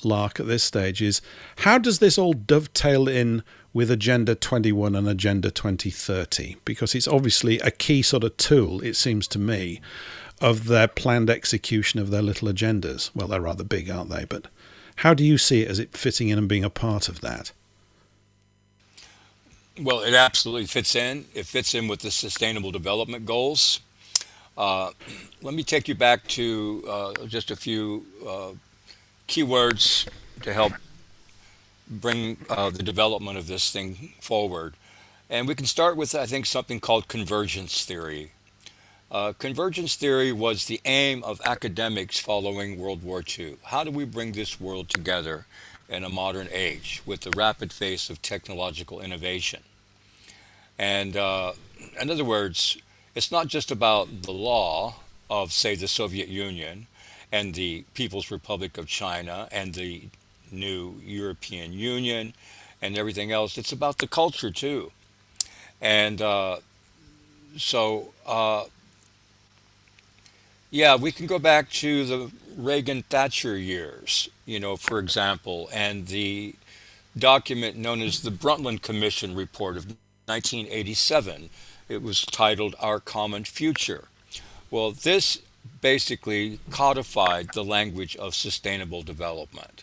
Lark, at this stage is, how does this all dovetail in with Agenda 21 and Agenda 2030? Because it's obviously a key sort of tool, it seems to me, of their planned execution of their little agendas. Well, they're rather big, aren't they? But how do you see it as it fitting in and being a part of that? Well, it absolutely fits in. It fits in with the Sustainable Development Goals. Let me take you back to just a few keywords to help bring the development of this thing forward. And we can start with, I think, something called convergence theory. Convergence theory was the aim of academics following World War II. How do we bring this world together in a modern age with the rapid pace of technological innovation? And in other words, it's not just about the law of, say, the Soviet Union and the People's Republic of China and the new European Union and everything else. It's about the culture, too. And yeah, we can go back to the Reagan-Thatcher years, for example, and the document known as the Brundtland Commission report of 1987. It was titled Our Common Future. Well, this basically codified the language of sustainable development.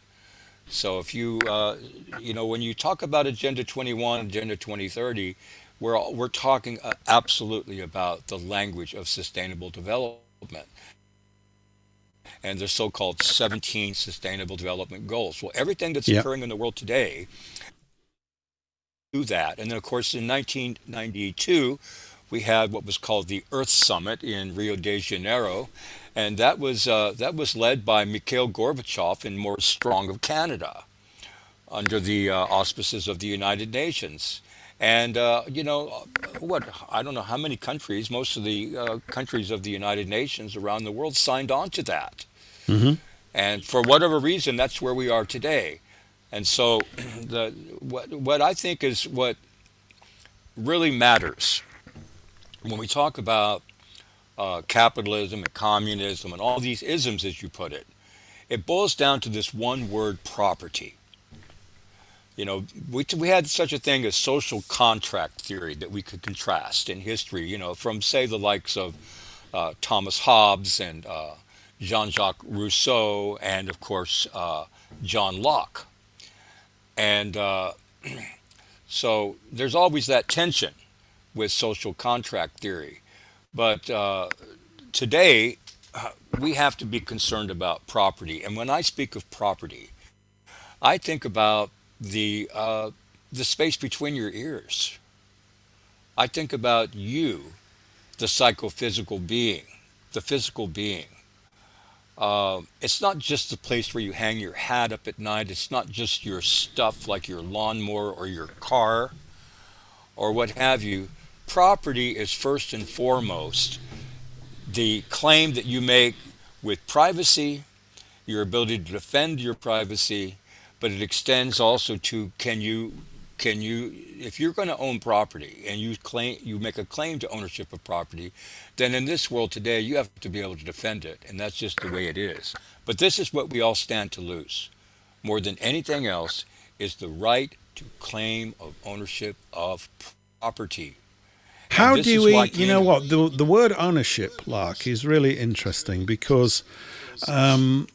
So if you, when you talk about Agenda 21, Agenda 2030, we're talking absolutely about the language of sustainable development and the so-called 17 Sustainable Development Goals. Well, everything that's occurring in the world today do that. And then, of course, in 1992, we had what was called the Earth Summit in Rio de Janeiro, and that was led by Mikhail Gorbachev and Maurice Strong of Canada, under the auspices of the United Nations. And I don't know how many countries, most of the countries of the United Nations around the world signed on to that. Mm-hmm. And for whatever reason, that's where we are today. And so what I think is what really matters when we talk about capitalism and communism and all these isms, as you put it, it boils down to this one word: property. We had such a thing as social contract theory that we could contrast in history, from, say, the likes of Thomas Hobbes and Jean-Jacques Rousseau and, of course, John Locke. And so there's always that tension with social contract theory. But today, we have to be concerned about property. And when I speak of property, I think about the space between your ears. I think about you, the psychophysical being, the physical being. It's not just the place where you hang your hat up at night. It's not just your stuff like your lawnmower or your car or what have you. Property is first and foremost the claim that you make with privacy, your ability to defend your privacy, but it extends also to can you if you're going to own property and you make a claim to ownership of property, then in this world today you have to be able to defend it, and that's just the way it is. But this is what we all stand to lose more than anything else, is the right to claim of ownership of property. How do we, you know what, the word ownership, Lark, is really interesting because, I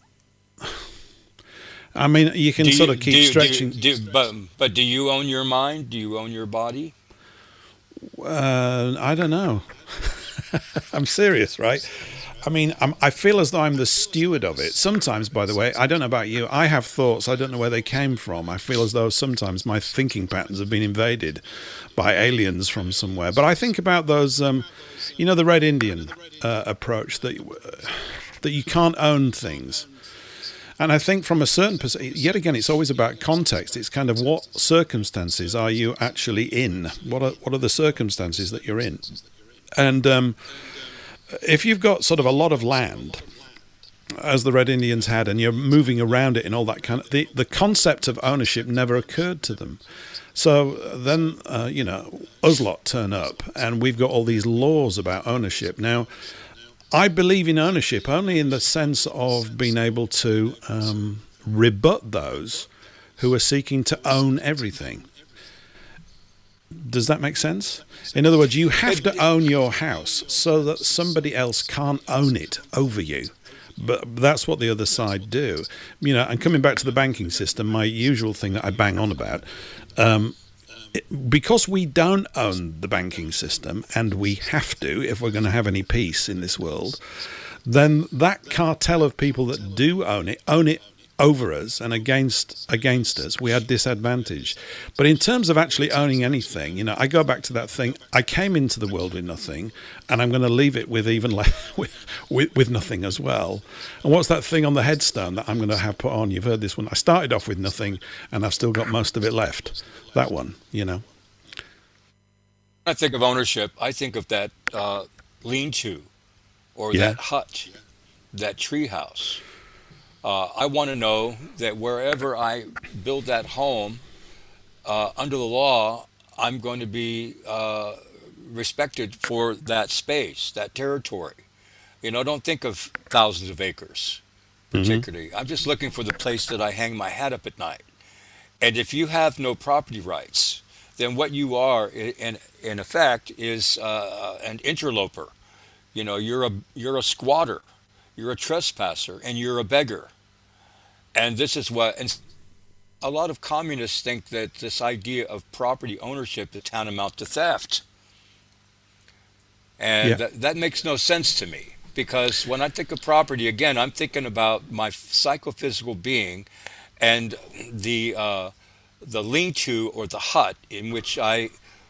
mean, you can sort of keep stretching. But do you own your mind? Do you own your body? I don't know. I'm serious, right? I mean, I feel as though I'm the steward of it. Sometimes, by the way, I don't know about you, I have thoughts, I don't know where they came from. I feel as though sometimes my thinking patterns have been invaded by aliens from somewhere. But I think about those, you know, the Red Indian approach that you can't own things. And I think from a certain perspective, yet again, it's always about context. It's kind of what circumstances are you actually in? What are the circumstances that you're in? And if you've got sort of a lot of land, as the Red Indians had, and you're moving around it and all that kind of, the concept of ownership never occurred to them. So then, you know, us lot turn up, and we've got all these laws about ownership. Now, I believe in ownership only in the sense of being able to rebut those who are seeking to own everything. Does that make sense? In other words, you have to own your house so that somebody else can't own it over you. But that's what the other side do. You know, and coming back to the banking system, my usual thing that I bang on about, because we don't own the banking system, and we have to if we're going to have any peace in this world, then that cartel of people that do own it over us and against us. We are disadvantaged. But in terms of actually owning anything, you know, I go back to that thing. I came into the world with nothing, and I'm going to leave it with even with nothing as well. And what's that thing on the headstone that I'm going to have put on? You've heard this one. I started off with nothing, and I've still got most of it left. That one, you know. When I think of ownership, I think of that lean-to, or that hut, that tree house. I want to know that wherever I build that home, under the law, I'm going to be respected for that space, that territory. You know, don't think of thousands of acres, particularly. I'm just looking for the place that I hang my hat up at night. And if you have no property rights, then what you are, in effect, is an interloper. You know, you're a squatter. You're a trespasser, and you're a beggar. And this is what, and a lot of communists think that this idea of property ownership is tantamount to theft. And that makes no sense to me, because when I think of property, again, I'm thinking about my psychophysical being and the lean-to, or the hut in which I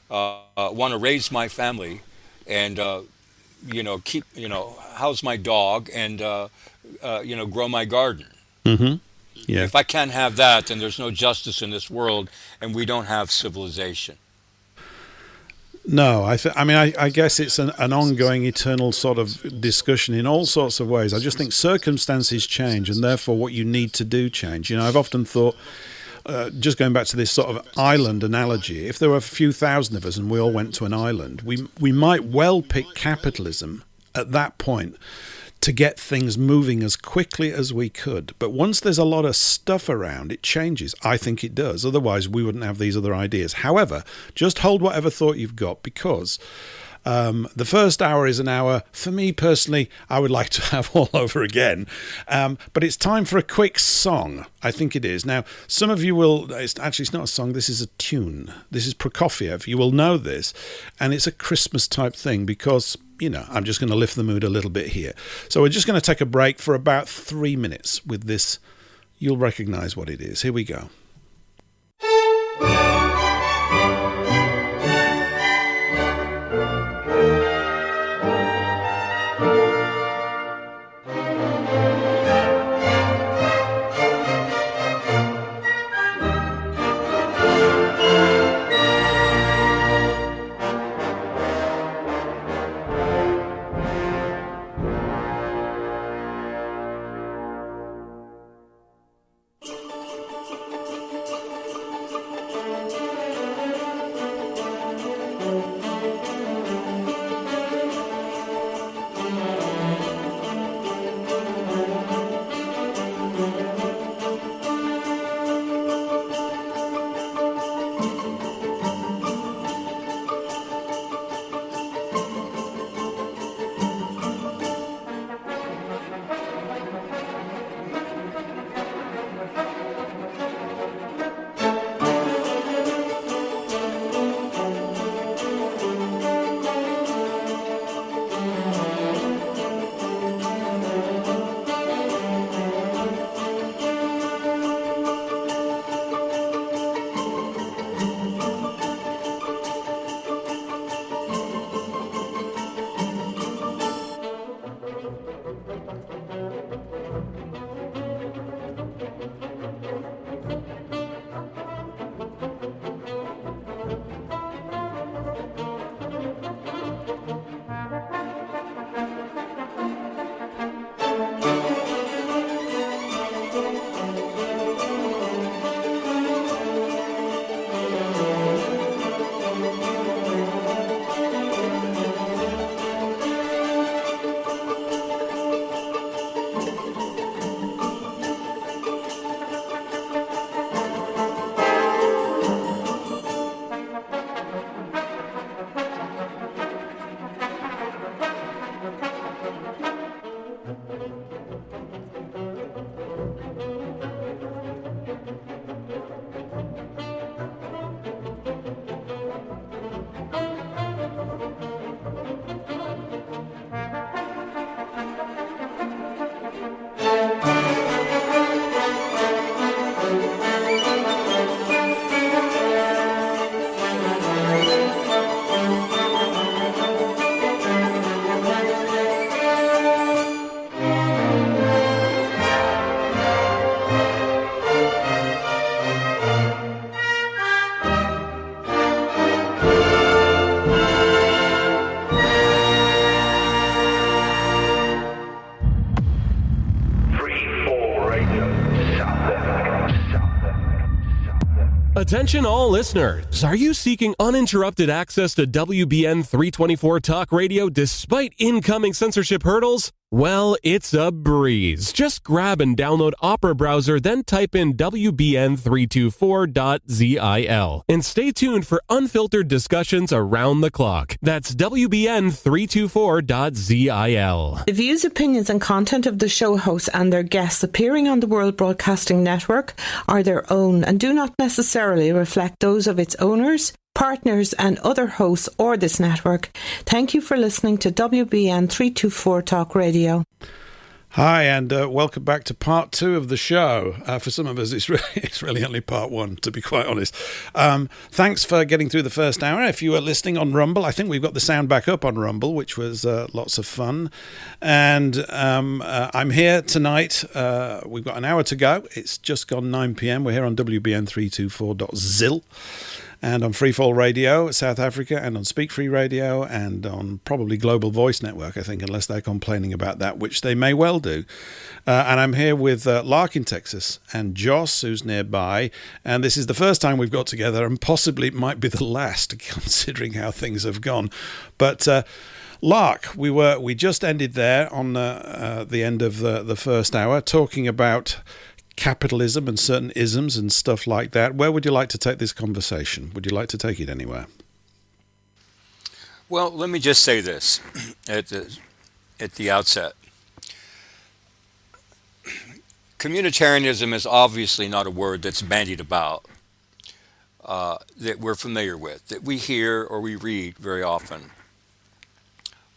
want to raise my family and keep, house my dog and, grow my garden. Mm-hmm. Yeah. If I can't have that, then there's no justice in this world, and we don't have civilization. No, I guess it's an ongoing, eternal sort of discussion in all sorts of ways. I just think circumstances change, and therefore what you need to do change. You know, I've often thought, just going back to this sort of island analogy, if there were a few thousand of us and we all went to an island, we might well pick capitalism at that point to get things moving as quickly as we could. But once there's a lot of stuff around, it changes. I think it does. Otherwise, we wouldn't have these other ideas. However, just hold whatever thought you've got, because the first hour is an hour, for me personally, I would like to have all over again. But it's time for a quick song. I think it is. Now, some of you will, it's not a song, this is a tune. This is Prokofiev. You will know this. And it's a Christmas type thing because, I'm just going to lift the mood a little bit here. So we're just going to take a break for about 3 minutes with this. You'll recognize what it is. Here we go. Attention all listeners. Are you seeking uninterrupted access to WBN 324 Talk Radio despite incoming censorship hurdles? Well, it's a breeze. Just grab and download Opera Browser, then type in WBN324.zil. And stay tuned for unfiltered discussions around the clock. That's WBN324.zil. The views, opinions and content of the show hosts and their guests appearing on the World Broadcasting Network are their own and do not necessarily reflect those of its owners, partners and other hosts or this network. Thank you for listening to WBN 324 Talk Radio. Hi, and welcome back to part 2 of the show. For some of us, it's really only part 1, to be quite honest. Thanks for getting through the first hour. If you were listening on Rumble, I think we've got the sound back up on Rumble, which was lots of fun. And I'm here tonight. We've got an hour to go. It's just gone 9 p.m. We're here on WBN324.zil. And on Freefall Radio, South Africa, and on Speak Free Radio, and on probably Global Voice Network, I think, unless they're complaining about that, which they may well do. And I'm here with Lark in Texas, and Joss, who's nearby. And this is the first time we've got together, and possibly it might be the last, considering how things have gone. But Lark, we just ended there on the end of the first hour, talking about capitalism and certain isms and stuff like that. Where would you like to take this conversation? Would you like to take it anywhere? Well, let me just say this at the outset. Communitarianism is obviously not a word that's bandied about, that we're familiar with, that we hear or we read very often.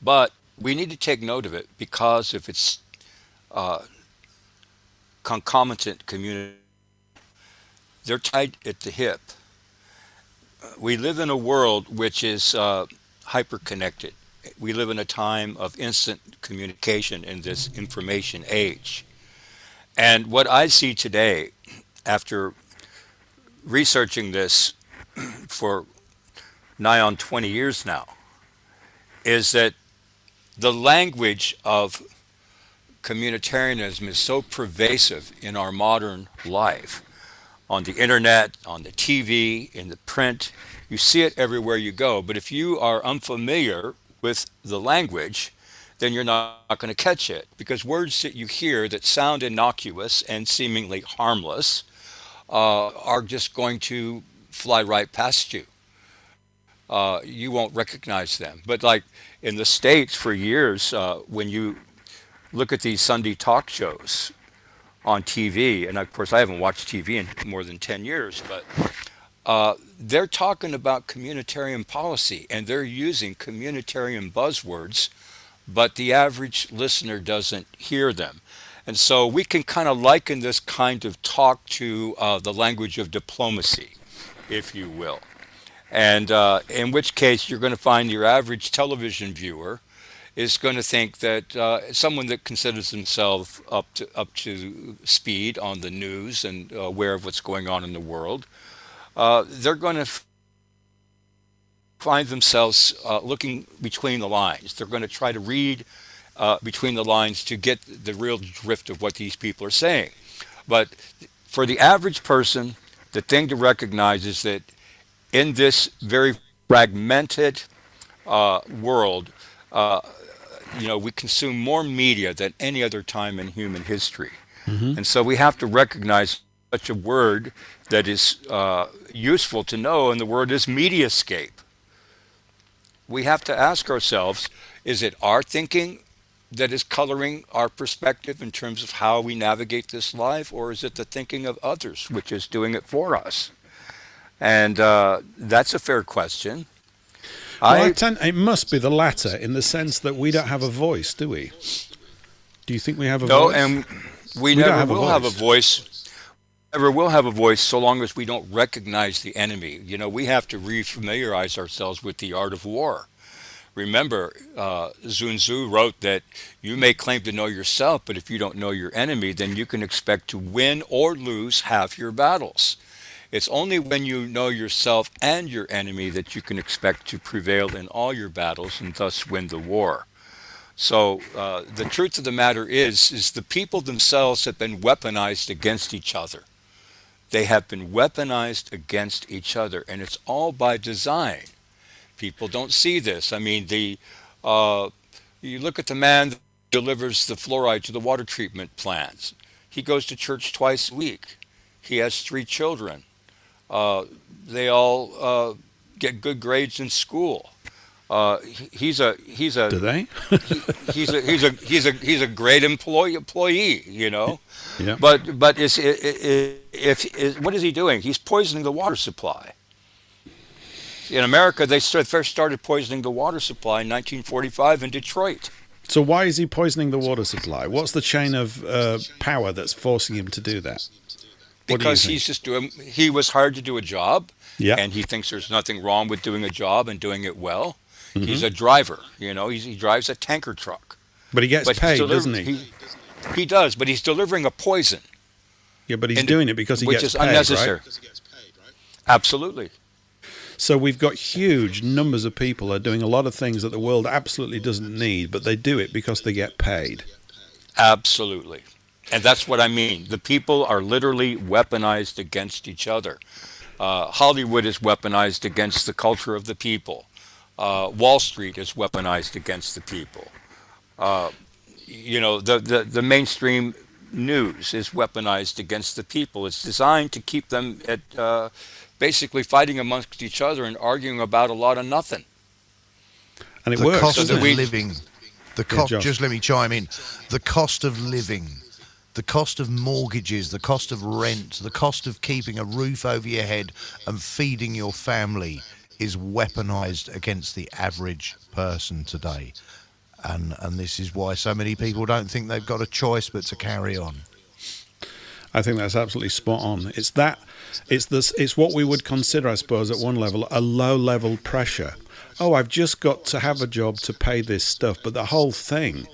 But we need to take note of it because if it's concomitant community, they're tied at the hip. We live in a world which is hyper-connected. We live in a time of instant communication in this information age. And what I see today, after researching this for nigh on 20 years now, is that the language of communitarianism is so pervasive in our modern life, on the internet, on the TV, in the print. You see it everywhere you go. But if you are unfamiliar with the language, then you're not going to catch it, because words that you hear that sound innocuous and seemingly harmless are just going to fly right past you. You won't recognize them. But like in the States for years, when you look at these Sunday talk shows on TV, and of course I haven't watched TV in more than 10 years, but they're talking about communitarian policy, and they're using communitarian buzzwords, but the average listener doesn't hear them. And so we can kind of liken this kind of talk to the language of diplomacy, if you will. And in which case you're going to find your average television viewer is going to think that someone that considers themselves up to speed on the news and aware of what's going on in the world, they're going to find themselves looking between the lines. They're going to try to read between the lines to get the real drift of what these people are saying. But for the average person, the thing to recognize is that in this very fragmented world, we consume more media than any other time in human history. Mm-hmm. And so we have to recognize such a word that is useful to know, and the word is mediascape. We have to ask ourselves, is it our thinking that is coloring our perspective in terms of how we navigate this life, or is it the thinking of others which is doing it for us? And that's a fair question. Well, it must be the latter, in the sense that we don't have a voice, do we? Do you think we have a voice? No, and we never will have a voice. Never will have a voice so long as we don't recognize the enemy. We have to refamiliarize ourselves with the art of war. Remember, Sun Tzu wrote that you may claim to know yourself, but if you don't know your enemy, then you can expect to win or lose half your battles. It's only when you know yourself and your enemy that you can expect to prevail in all your battles and thus win the war. So the truth of the matter is the people themselves have been weaponized against each other. They have been weaponized against each other, and it's all by design. People don't see this. I mean, you look at the man that delivers the fluoride to the water treatment plants. He goes to church twice a week. He has 3 children. They all get good grades in school. He's a Do they? he's a great employee, you know. Yeah. But what is he doing? He's poisoning the water supply. In America, they first started poisoning the water supply in 1945 in Detroit. So why is he poisoning the water supply? What's the chain of power that's forcing him to do that? Because he was hired to do a job, yeah, and he thinks there's nothing wrong with doing a job and doing it well. Mm-hmm. He's a driver, you know. He drives a tanker truck. But he gets paid, doesn't he? He does, but he's delivering a poison. Yeah, but he's doing it because he gets paid, which is unnecessary. Right? Absolutely. So we've got huge numbers of people are doing a lot of things that the world absolutely doesn't need, but they do it because they get paid. Absolutely. And that's what I mean. The people are literally weaponized against each other. Hollywood is weaponized against the culture of the people. Wall Street is weaponized against the people. You know, the mainstream news is weaponized against the people. It's designed to keep them at basically fighting amongst each other and arguing about a lot of nothing. And it works. Cost of living. Just let me chime in. The cost of living, the cost of mortgages, the cost of rent, the cost of keeping a roof over your head and feeding your family is weaponized against the average person today. And this is why so many people don't think they've got a choice but to carry on. I think that's absolutely spot on. It's what we would consider, I suppose, at one level, a low-level pressure. Oh, I've just got to have a job to pay this stuff, but the whole thing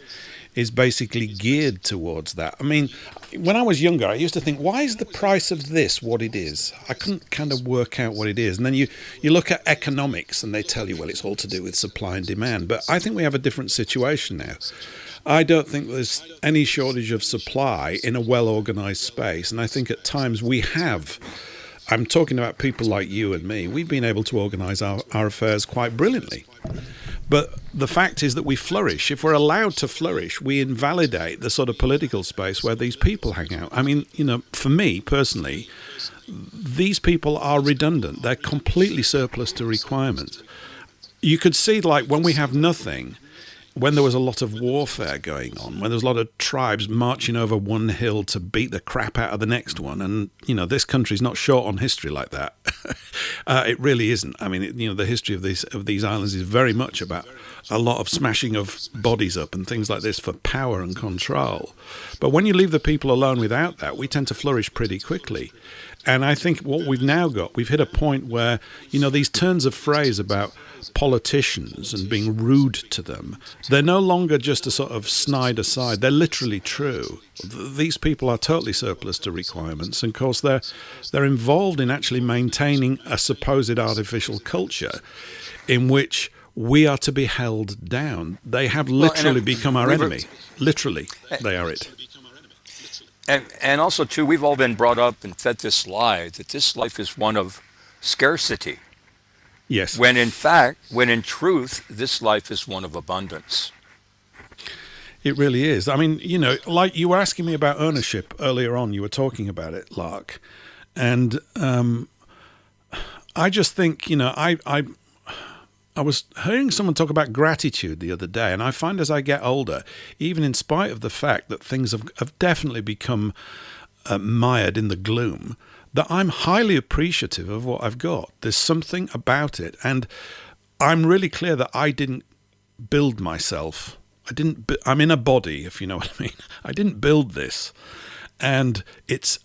is basically geared towards that. I mean, when I was younger, I used to think, why is the price of this what it is? I couldn't kind of work out what it is. And then you look at economics and they tell you, well, it's all to do with supply and demand. But I think we have a different situation now. I don't think there's any shortage of supply in a well-organized space. And I think at times we have. I'm talking about people like you and me. We've been able to organize our affairs quite brilliantly. But the fact is that we flourish. If we're allowed to flourish, we invalidate the sort of political space where these people hang out. I mean, you know, for me personally, these people are redundant. They're completely surplus to requirements. You could see, like, when we have nothing, when there was a lot of warfare going on, when there was a lot of tribes marching over one hill to beat the crap out of the next one, and, you know, this country's not short on history like that. It really isn't. I mean, you know, the history of these islands is very much about a lot of smashing of bodies up and things like this for power and control. But when you leave the people alone without that, we tend to flourish pretty quickly. And I think what we've now got, we've hit a point where, you know, these turns of phrase about politicians and being rude to them, they're no longer just a sort of snide aside. They're literally true. These people are totally surplus to requirements. And of course, they're involved in actually maintaining a supposed artificial culture in which we are to be held down. They have literally become our enemy. Literally, they are it. And also, too, we've all been brought up and fed this lie that this life is one of scarcity. Yes. When in truth, this life is one of abundance. It really is. I mean, you know, like you were asking me about ownership earlier on, you were talking about it, Lark. And I just think, you know, I was hearing someone talk about gratitude the other day, and I find as I get older, even in spite of the fact that things have definitely become mired in the gloom, that I'm highly appreciative of what I've got. There's something about it, and I'm really clear that I didn't build myself. I'm in a body, if you know what I mean. I didn't build this, and it's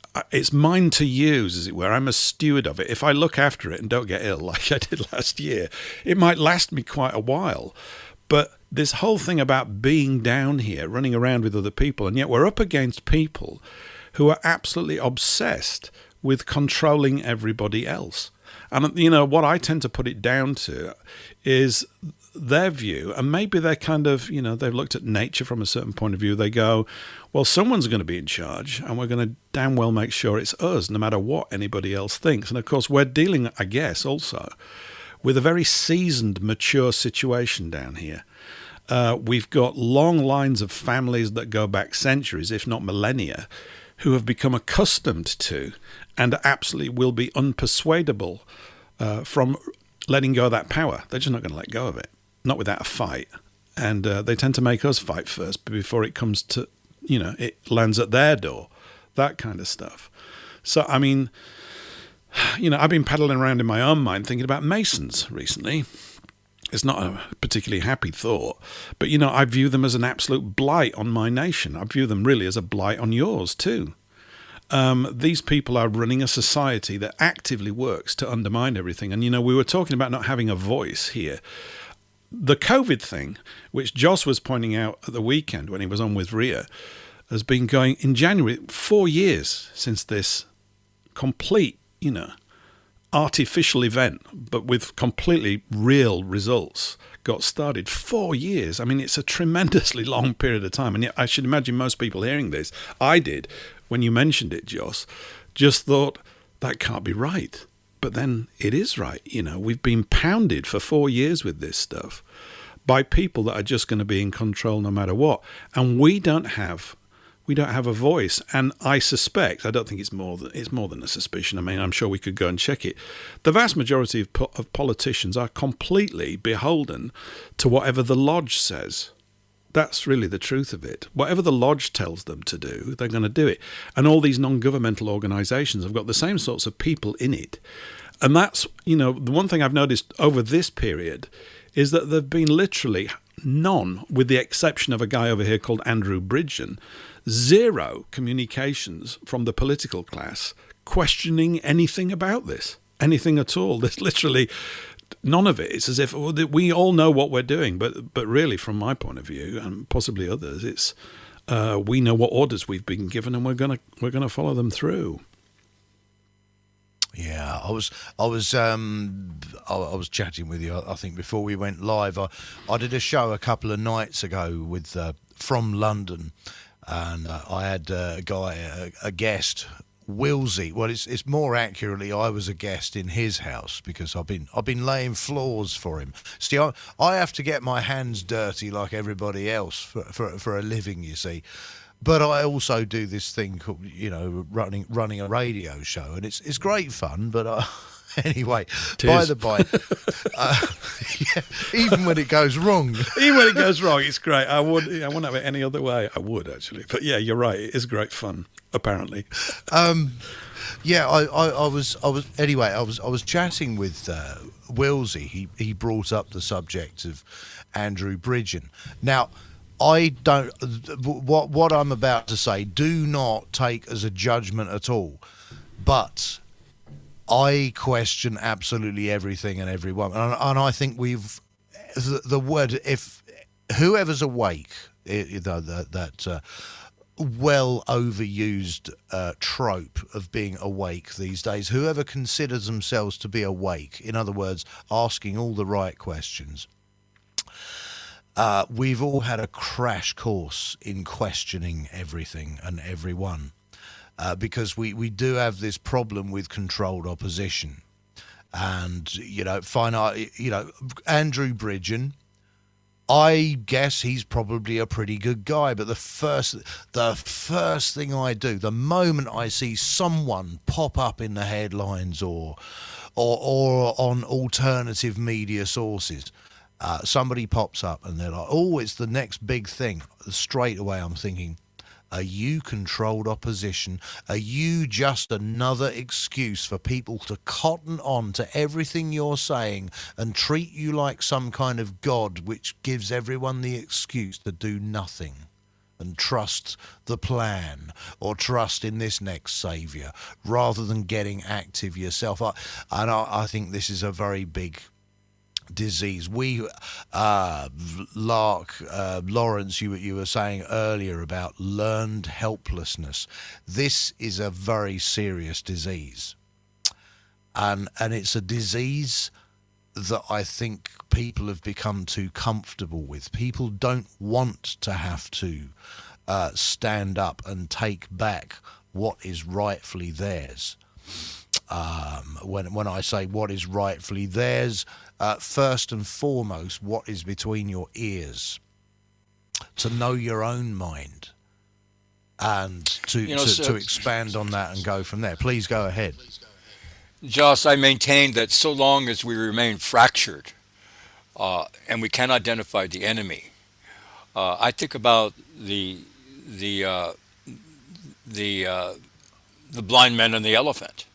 mine to use, as it were. I'm a steward of it. If I look after it and don't get ill like I did last year, it might last me quite a while. But this whole thing about being down here, running around with other people, and yet we're up against people who are absolutely obsessed with controlling everybody else. And, what I tend to put it down to is their view, and maybe they're kind of, they've looked at nature from a certain point of view. They go, well, someone's going to be in charge, and we're going to damn well make sure it's us, no matter what anybody else thinks. And, of course, we're dealing, I guess, also with a very seasoned, mature situation down here. We've got long lines of families that go back centuries, if not millennia, who have become accustomed to and absolutely will be unpersuadable from letting go of that power. They're just not going to let go of it, not without a fight. And they tend to make us fight first before it comes to, it lands at their door, that kind of stuff. So, I mean, I've been paddling around in my own mind thinking about Masons recently. It's not a particularly happy thought, but, I view them as an absolute blight on my nation. I view them really as a blight on yours too. These people are running a society that actively works to undermine everything. And, we were talking about not having a voice here. The COVID thing, which Joss was pointing out at the weekend when he was on with Ria, has been going in January, 4 years since this complete, artificial event, but with completely real results, got started. 4 years. I mean, it's a tremendously long period of time. And yet I should imagine most people hearing this, I did, when you mentioned it, Joss, just thought, that can't be right. But then it is right. We've been pounded for 4 years with this stuff by people that are just going to be in control no matter what. And we don't have a voice. And I suspect, I don't think it's more than a suspicion. I mean, I'm sure we could go and check it. The vast majority of politicians are completely beholden to whatever the lodge says. That's really the truth of it. Whatever the lodge tells them to do, they're going to do it. And all these non-governmental organisations have got the same sorts of people in it. And that's, the one thing I've noticed over this period is that there have been literally none, with the exception of a guy over here called Andrew Bridgen, zero communications from the political class questioning anything about this, anything at all. There's literally none of it. It's as if we all know what we're doing, but really, from my point of view, and possibly others, it's we know what orders we've been given, and we're gonna follow them through. Yeah, I was chatting with you, I think, before we went live. I did a show a couple of nights ago with from London, and I had a guest, Wilsey. Well, it's more accurately, I was a guest in his house because I've been laying floors for him. See, I have to get my hands dirty like everybody else for a living, you see. But I also do this thing called, running a radio show, and it's great fun. But anyway, by the by, even when it goes wrong, it's great. I wouldn't have it any other way. I would actually, but yeah, you're right. It is great fun, apparently. Yeah, I was chatting with Wilsey. He brought up the subject of Andrew Bridgen. Now, I don't. What I'm about to say, do not take as a judgment at all, but I question absolutely everything and everyone, and I think we've the word, if whoever's awake, that well overused trope of being awake these days, whoever considers themselves to be awake, in other words, asking all the right questions. We've all had a crash course in questioning everything and everyone, because we do have this problem with controlled opposition. And, Andrew Bridgen, I guess he's probably a pretty good guy, but the first thing I do, the moment I see someone pop up in the headlines or on alternative media sources, somebody pops up and they're like, oh, it's the next big thing. Straight away I'm thinking, are you controlled opposition? Are you just another excuse for people to cotton on to everything you're saying and treat you like some kind of god, which gives everyone the excuse to do nothing and trust the plan or trust in this next saviour rather than getting active yourself? I think this is a very big disease. We Lark, Lawrence, you were saying earlier about learned helplessness. This is a very serious disease, and it's a disease that I think people have become too comfortable with. People don't want to have to stand up and take back what is rightfully theirs. When I say what is rightfully theirs, first and foremost, what is between your ears, to know your own mind, and to expand on that and go from there. Please go ahead. Joss, I maintain that so long as we remain fractured and we can't identify the enemy, I think about the blind man and the elephant.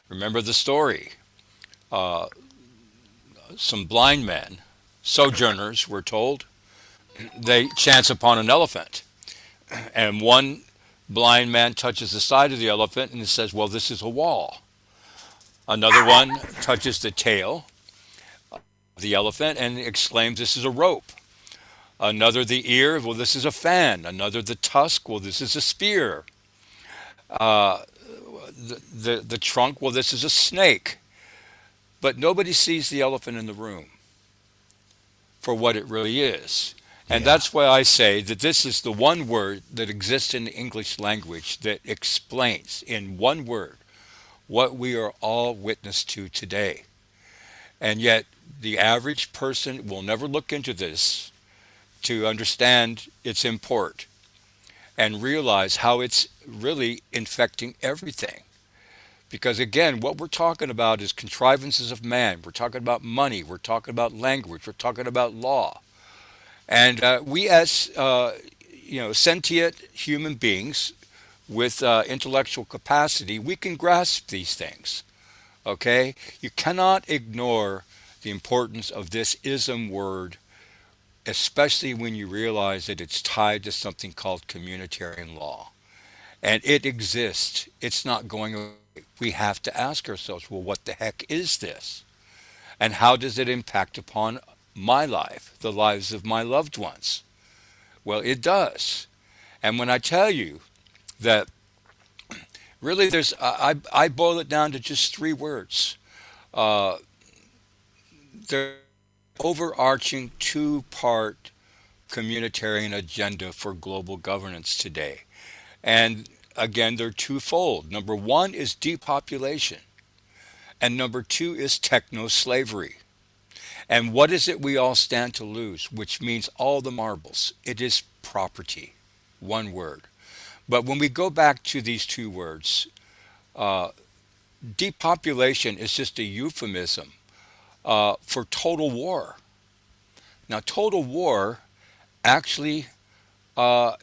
Remember the story. Some blind men, sojourners, we're told, they chance upon an elephant. And one blind man touches the side of the elephant and says, well, this is a wall. Another one touches the tail of the elephant and exclaims, this is a rope. Another the ear, well, this is a fan. Another the tusk, well, this is a spear. The trunk, well, this is a snake. But nobody sees the elephant in the room for what it really is. And that's why I say that this is the one word that exists in the English language that explains in one word what we are all witness to today. And yet the average person will never look into this to understand its import and realize how it's really infecting everything. Because again, what we're talking about is contrivances of man. We're talking about money. We're talking about language. We're talking about law. And we as sentient human beings with intellectual capacity, we can grasp these things. Okay? You cannot ignore the importance of this ism word, especially when you realize that it's tied to something called communitarian law. And it exists. It's not going away. We have to ask ourselves, well, what the heck is this? And how does it impact upon my life, the lives of my loved ones? Well, it does. And when I tell you that really I boil it down to just 3 words. The overarching 2-part communitarian agenda for global governance today. And again, they're twofold. Number 1 is depopulation. And number 2 is techno-slavery. And what is it we all stand to lose? Which means all the marbles. It is property. One word. But when we go back to these 2 words, depopulation is just a euphemism for total war. Now, total war actually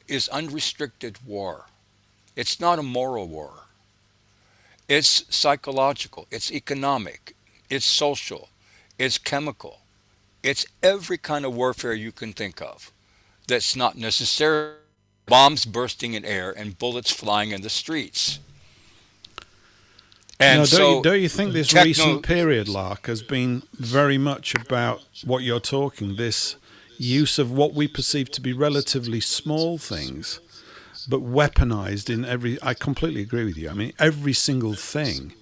is unrestricted war. It's not a moral war. It's psychological. It's economic. It's social. It's chemical. It's every kind of warfare you can think of. That's not necessarily bombs bursting in air and bullets flying in the streets. And don't you think this recent period, Lark, has been very much about what you're talking, this use of what we perceive to be relatively small things, but weaponized in every... I completely agree with you. I mean, every single thing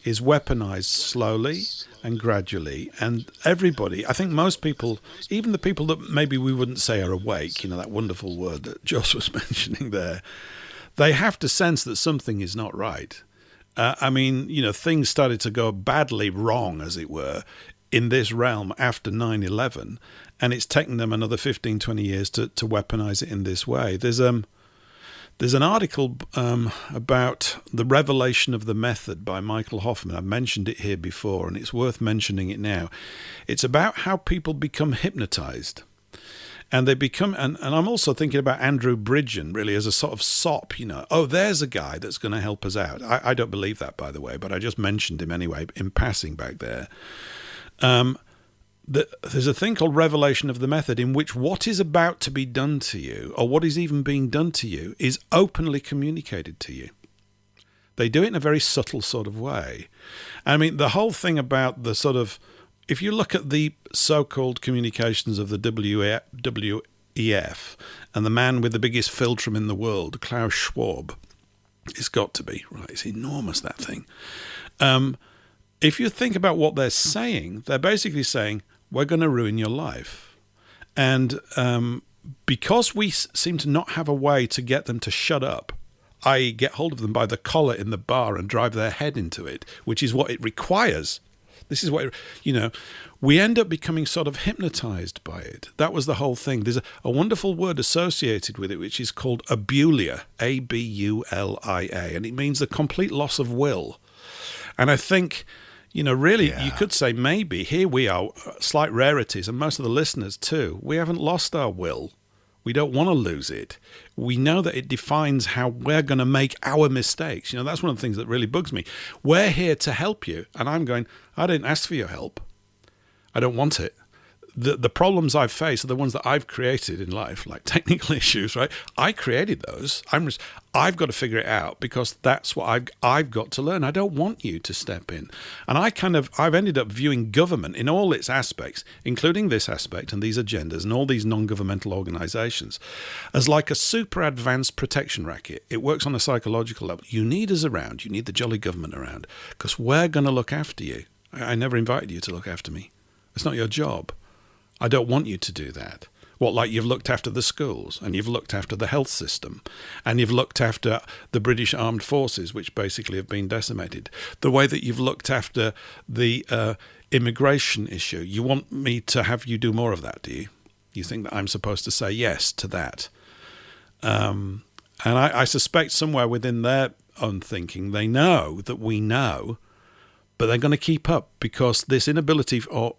is weaponized slowly and gradually, and everybody, I think most people, even the people that maybe we wouldn't say are awake, that wonderful word that Joss was mentioning there, they have to sense that something is not right. Things started to go badly wrong, as it were, in this realm after 9/11, and it's taken them another 15, 20 years to weaponize it in this way. There's an article about the revelation of the method by Michael Hoffman. I've mentioned it here before, and it's worth mentioning it now. It's about how people become hypnotized. And they become, and I'm also thinking about Andrew Bridgen, really, as a sort of sop, Oh, there's a guy that's going to help us out. I don't believe that, by the way, but I just mentioned him anyway in passing back there. There's a thing called revelation of the method, in which what is about to be done to you, or what is even being done to you, is openly communicated to you. They do it in a very subtle sort of way. I mean, the whole thing about the sort of, if you look at the so-called communications of the WEF and the man with the biggest philtrum in the world, Klaus Schwab, it's got to be, right? It's enormous, that thing. if you think about what they're saying, they're basically saying, we're going to ruin your life. And because we seem to not have a way to get them to shut up, i.e. get hold of them by the collar in the bar and drive their head into it, which is what it requires. This is what, we end up becoming sort of hypnotized by it. That was the whole thing. There's a wonderful word associated with it, which is called abulia, A-B-U-L-I-A, and it means the complete loss of will. And I think, really, you could say maybe here we are, slight rarities, and most of the listeners too, we haven't lost our will. We don't want to lose it. We know that it defines how we're going to make our mistakes. That's one of the things that really bugs me. We're here to help you. And I'm going, I didn't ask for your help. I don't want it. The problems I've faced are the ones that I've created in life, like technical issues, right? I created those. I've got to figure it out because that's what I've got to learn. I don't want you to step in. And I've ended up viewing government in all its aspects, including this aspect and these agendas and all these non-governmental organizations, as like a super advanced protection racket. It works on a psychological level. You need us around. You need the jolly government around because we're going to look after you. I never invited you to look after me. It's not your job. I don't want you to do that. Like you've looked after the schools and you've looked after the health system and you've looked after the British armed forces, which basically have been decimated. The way that you've looked after the immigration issue. You want me to have you do more of that, do you? You think that I'm supposed to say yes to that? And I suspect somewhere within their own thinking, they know that we know, but they're going to keep up because this inability or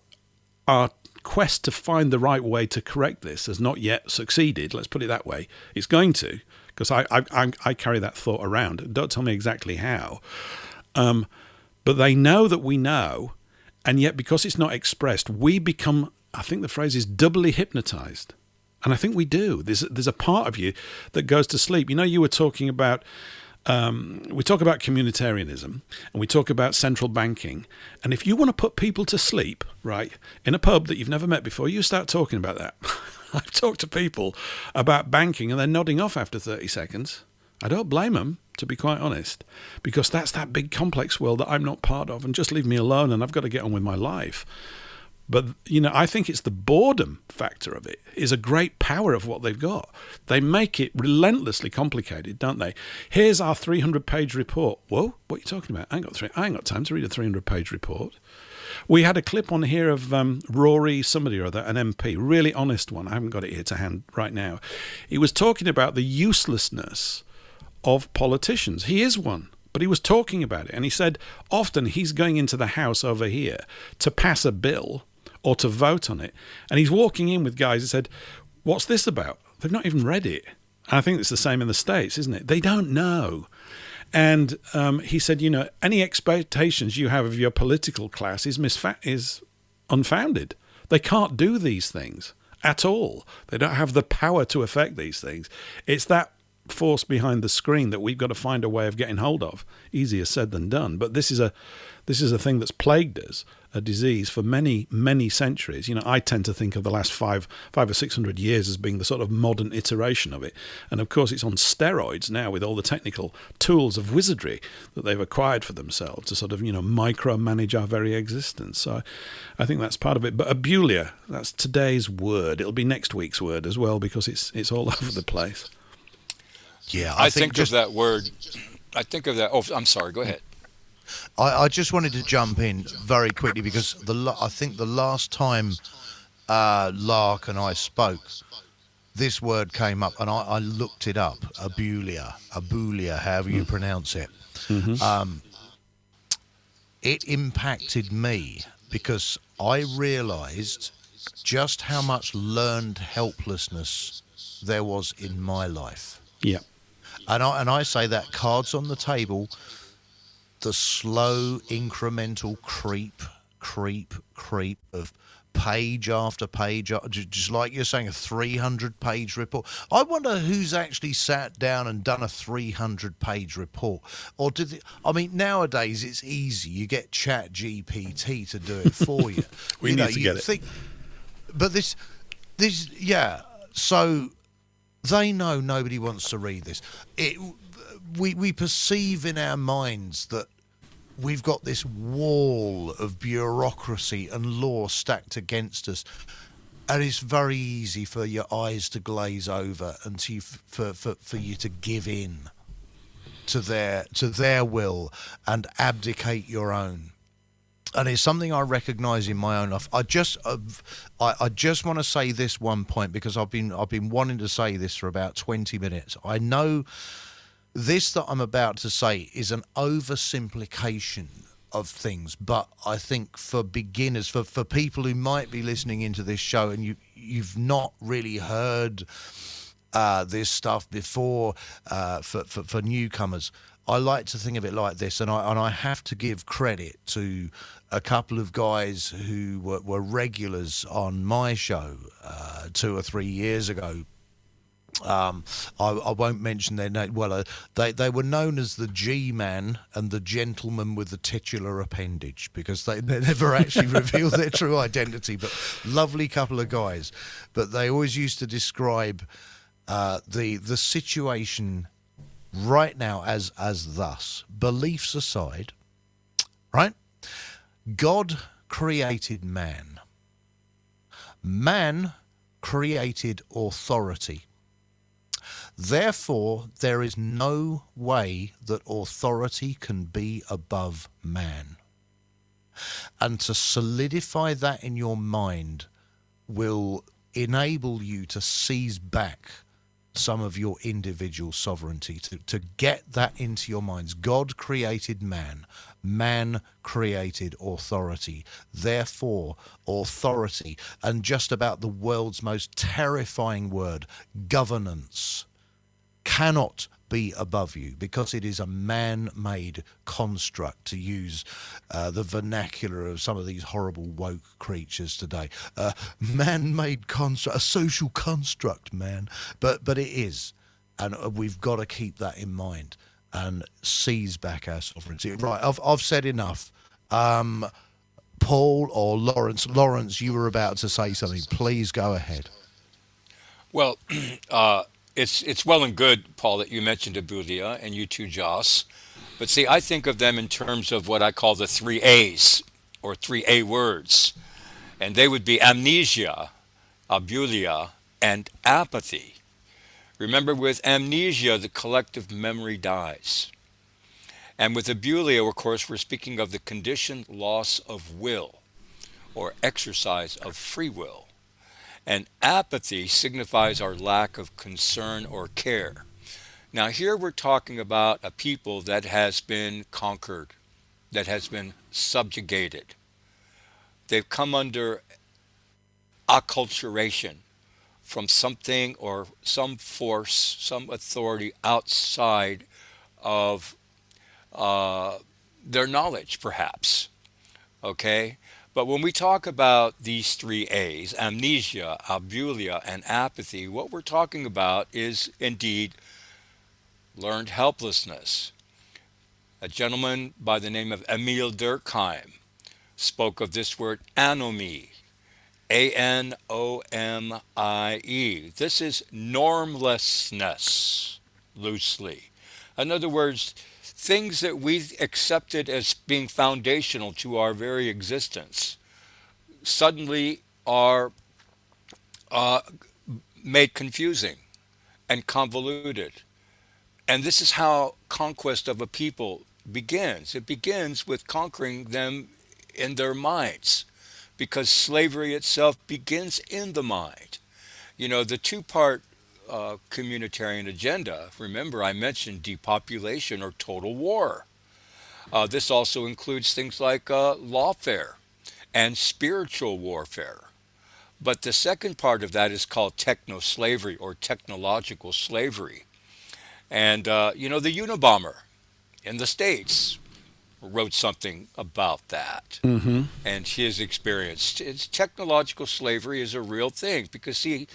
our quest to find the right way to correct this has not yet succeeded. Let's put it that way. It's going to, because I carry that thought around. Don't tell me exactly how. But they know that we know, and yet because it's not expressed, we become, I think the phrase is doubly hypnotized. And I think we do. There's a part of you that goes to sleep. You were talking about we talk about communitarianism and we talk about central banking. And if you want to put people to sleep, right, in a pub that you've never met before, you start talking about that. I've talked to people about banking and they're nodding off after 30 seconds. I don't blame them, to be quite honest, because that's that big complex world that I'm not part of and just leave me alone and I've got to get on with my life. But, I think it's the boredom factor of it is a great power of what they've got. They make it relentlessly complicated, don't they? Here's our 300-page report. Whoa, what are you talking about? I ain't got time to read a 300-page report. We had a clip on here of Rory somebody or other, an MP, really honest one. I haven't got it here to hand right now. He was talking about the uselessness of politicians. He is one. But he was talking about it, and he said often he's going into the House over here to pass a bill or to vote on it, and he's walking in with guys who said, what's this about? They've not even read it. And I think it's the same in the States, isn't it? They don't know. And he said, any expectations you have of your political class is unfounded. They can't do these things at all. They don't have the power to affect these things. It's that force behind the screen that we've got to find a way of getting hold of. Easier said than done. But this is a thing that's plagued us, a disease for many, many centuries. I tend to think of the last 500 or 600 years as being the sort of modern iteration of it. And of course, it's on steroids now with all the technical tools of wizardry that they've acquired for themselves to sort of, micromanage our very existence. So I think that's part of it. But abulia, that's today's word. It'll be next week's word as well because it's all over the place. Yeah, I think of that word. I think of that. Oh, I'm sorry. Go ahead. I just wanted to jump in very quickly because I think the last time Lark and I spoke, this word came up and I looked it up. Abulia, however you pronounce it. Mm-hmm. It impacted me because I realised just how much learned helplessness there was in my life. Yeah. And I say that cards on the table, the slow incremental creep of page after page, just like you're saying, a 300-page report. I wonder who's actually sat down and done a 300-page report. Or nowadays it's easy. You get ChatGPT to do it for you. We need to get it. But this, yeah. So they know nobody wants to read this. We perceive in our minds that we've got this wall of bureaucracy and law stacked against us, and it's very easy for your eyes to glaze over and for you to give in to their will and abdicate your own. And it's something I recognise in my own life. I just want to say this one point, because I've been wanting to say this for about 20 minutes. I know this that I'm about to say is an oversimplification of things, but I think for beginners, for people who might be listening into this show and you've not really heard this stuff before, for newcomers, I like to think of it like this, and I have to give credit to a couple of guys who were regulars on my show 2 or 3 years ago. I won't mention their name. Well, they were known as the G-Man and the Gentleman with the Titular Appendage, because they never actually revealed their true identity, but lovely couple of guys. But they always used to describe the situation right now as thus: beliefs aside, right? God created man. Man created authority. Therefore, there is no way that authority can be above man. And to solidify that in your mind will enable you to seize back some of your individual sovereignty, to get that into your minds. God created man. Man created authority. Therefore, authority, and just about the world's most terrifying word, governance, cannot be above you, because it is a man-made construct, to use the vernacular of some of these horrible woke creatures today. Man-made construct, a social construct, man. But it is, and we've got to keep that in mind and seize back our sovereignty. Right, I've said enough. Paul or Lawrence? Lawrence, you were about to say something. Please go ahead. Well, it's well and good, Paul, that you mentioned Abulia, and you too, Joss. But see, I think of them in terms of what I call the 3 A's, or 3 A words. And they would be amnesia, abulia, and apathy. Remember, with amnesia, the collective memory dies. And with abulia, of course, we're speaking of the conditioned loss of will, or exercise of free will. And apathy signifies our lack of concern or care. Now here we're talking about a people that has been conquered, that has been subjugated. They've come under acculturation from something or some force, some authority outside of their knowledge, perhaps. Okay? But when we talk about these 3 A's, amnesia, abulia, and apathy, what we're talking about is indeed learned helplessness. A gentleman by the name of Emil Durkheim spoke of this word anomie, A-N-O-M-I-E. This is normlessness, loosely. In other words, things that we accepted as being foundational to our very existence suddenly are made confusing and convoluted. And this is how conquest of a people begins. It begins with conquering them in their minds, because slavery itself begins in the mind. You know, the 2-part communitarian agenda, remember I mentioned depopulation or total war. This also includes things like lawfare and spiritual warfare. But the second part of that is called techno-slavery or technological slavery. And, the Unabomber in the States wrote something about that. Mm-hmm. And his experience. Technological slavery is a real thing, because, see,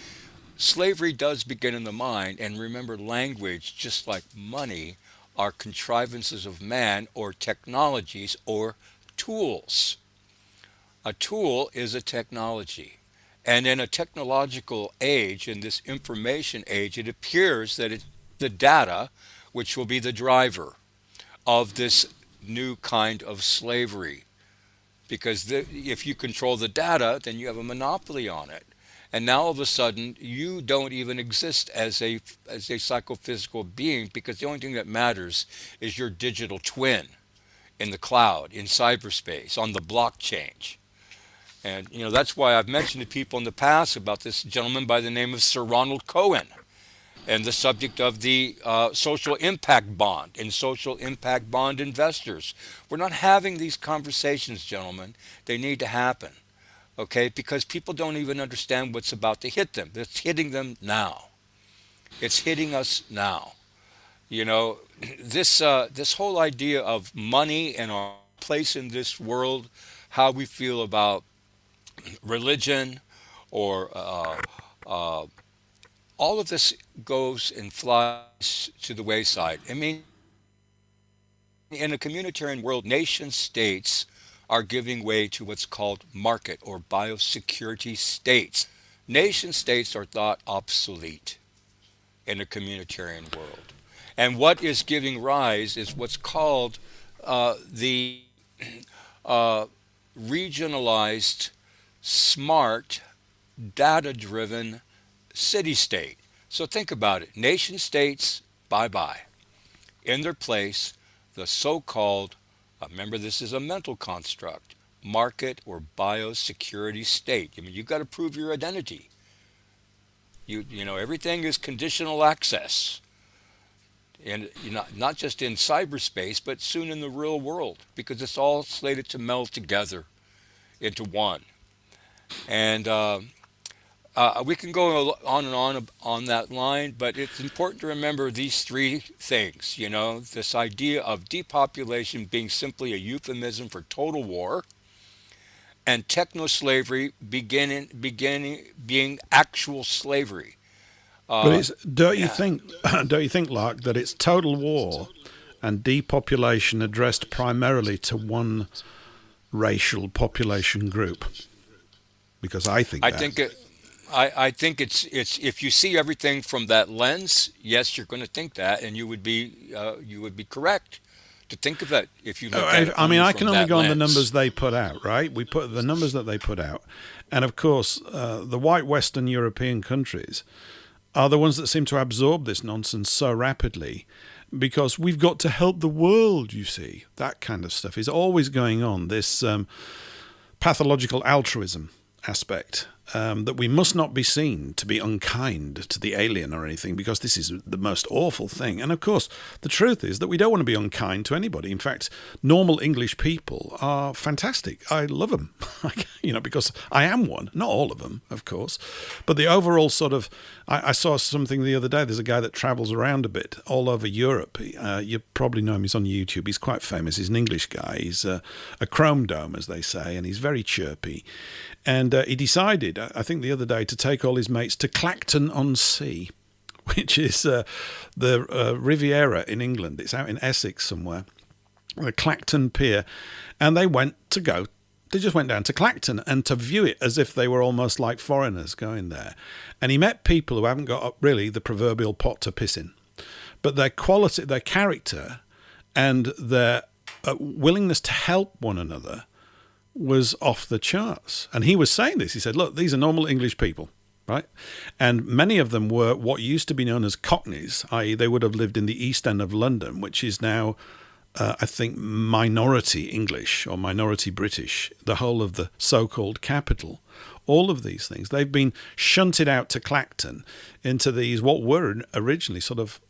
slavery does begin in the mind, and remember, language, just like money, are contrivances of man, or technologies, or tools. A tool is a technology. And in a technological age, in this information age, it appears that the data, which will be the driver of this new kind of slavery. Because if you control the data, then you have a monopoly on it. And now all of a sudden, you don't even exist as a psychophysical being, because the only thing that matters is your digital twin in the cloud, in cyberspace, on the blockchain. And that's why I've mentioned to people in the past about this gentleman by the name of Sir Ronald Cohen, and the subject of the social impact bond and social impact bond investors. We're not having these conversations, gentlemen. They need to happen, okay? Because people don't even understand what's about to hit them. It's hitting them now. It's hitting us now. This whole idea of money and our place in this world, how we feel about religion, or all of this goes and flies to the wayside. I mean, in a communitarian world, nation states are giving way to what's called market or biosecurity states. Nation states are thought obsolete in a communitarian world. And what is giving rise is what's called the regionalized, smart, data-driven city-state. So think about it. Nation states, bye-bye. In their place, the so-called, remember this is a mental construct, market or biosecurity state. I mean, you've got to prove your identity. Everything is conditional access. And not just in cyberspace, but soon in the real world, because it's all slated to meld together into one. And we can go on and on that line, but it's important to remember these three things. This idea of depopulation being simply a euphemism for total war, and techno-slavery being actual slavery. But don't you think, Lark, that it's total war and depopulation addressed primarily to one racial population group? Because I think I think it's if you see everything from that lens, yes, you're going to think that, and you would be correct to think of it if you look at it. I mean, I can only go on the numbers they put out, right? We put the numbers that they put out, and of course, the white Western European countries are the ones that seem to absorb this nonsense so rapidly, because we've got to help the world, you see. That kind of stuff is always going on, this pathological altruism aspect, that we must not be seen to be unkind to the alien or anything, because this is the most awful thing. And of course, the truth is that we don't want to be unkind to anybody. In fact, normal English people are fantastic. I love them, because I am one. Not all of them, of course. But the overall sort of, I saw something the other day. There's a guy that travels around a bit all over Europe. You probably know him. He's on YouTube. He's quite famous. He's an English guy. He's a chrome dome, as they say, and he's very chirpy. And he decided, I think the other day, to take all his mates to Clacton-on-Sea, which is the Riviera in England. It's out in Essex somewhere, the Clacton Pier. And they just went down to Clacton and to view it as if they were almost like foreigners going there. And he met people who haven't got really the proverbial pot to piss in. But their quality, their character, and their willingness to help one another was off the charts. And he was saying this. He said, look, these are normal English people, right? And many of them were what used to be known as Cockneys, i.e. they would have lived in the East End of London, which is now, I think, minority English or minority British, the whole of the so-called capital. All of these things, they've been shunted out to Clacton into these, what were originally sort of,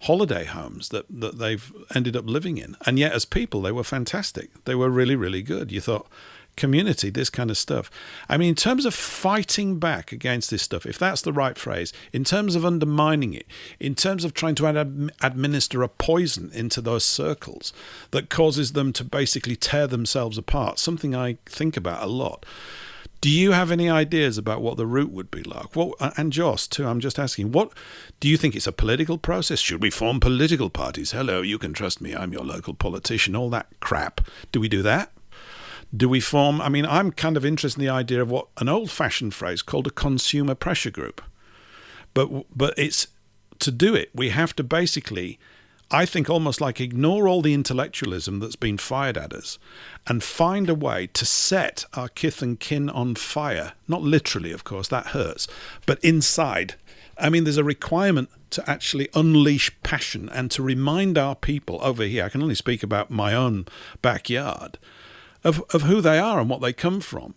holiday homes that they've ended up living in. And yet as people, they were fantastic. They were really, really good. You thought, community, this kind of stuff. I mean, in terms of fighting back against this stuff, if that's the right phrase, in terms of undermining it, in terms of trying to administer a poison into those circles that causes them to basically tear themselves apart, something I think about a lot. Do you have any ideas about what the route would be like? And Joss, too, I'm just asking, what do you think it's a political process? Should we form political parties? Hello, you can trust me, I'm your local politician, all that crap. Do we do that? Do we form, I'm kind of interested in the idea of what an old-fashioned phrase called a consumer pressure group. But it's, to do it, we have to basically I think almost like ignore all the intellectualism that's been fired at us and find a way to set our kith and kin on fire. Not literally, of course, that hurts, but inside. I mean, there's a requirement to actually unleash passion and to remind our people over here, I can only speak about my own backyard, of who they are and what they come from.